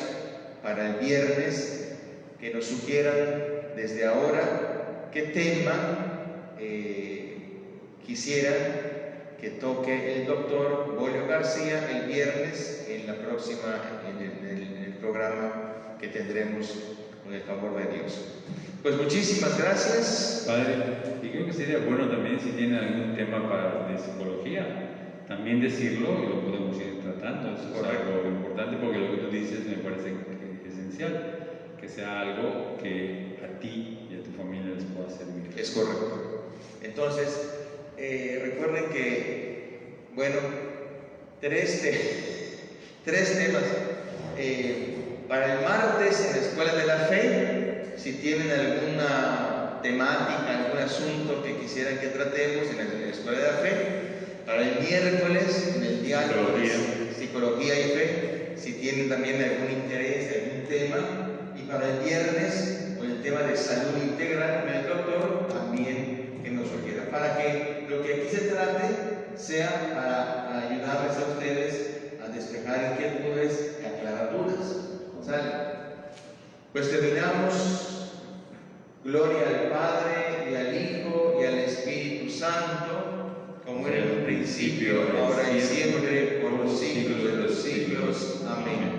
A: para el viernes, que nos sugieran desde ahora qué tema quisieran que toque el doctor Bolio García el viernes en el programa que tendremos con el favor de Dios. Pues muchísimas gracias.
B: Padre, y creo que sería bueno también si tienen algún tema de psicología, también decirlo y lo podemos ir tratando. Eso es algo importante, porque lo que tú dices me parece esencial, que sea algo que a ti y a tu familia les pueda servir.
A: Es correcto. Entonces, recuerden que, bueno, tres temas. Para el martes en la Escuela de la Fe, si tienen alguna temática, algún asunto que quisieran que tratemos en la Escuela de la Fe. Para el miércoles en el diálogo de Psicología y Fe, si tienen también algún interés, algún tema. Y para el viernes con el tema de salud integral con el doctor, también que nos sugiera, para que lo que aquí se trate sea para ayudarles a ustedes a despejar inquietudes y aclarar dudas. ¿Sale? Pues terminamos. Gloria al Padre y al Hijo y al Espíritu Santo, como era en un principio, ahora y siempre, por los siglos de los siglos. Amén.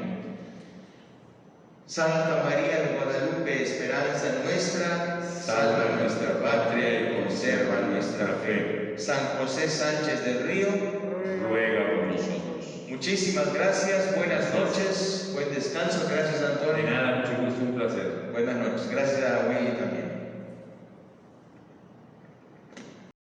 A: Santa María de Guadalupe, esperanza nuestra, salva nuestra patria y conserva nuestra fe. San José Sánchez del Río,
B: ruega por nosotros.
A: Muchísimas gracias, buenas noches, buen descanso. Gracias, Antonio.
B: De nada, mucho gusto, un placer.
A: Buenas noches, gracias.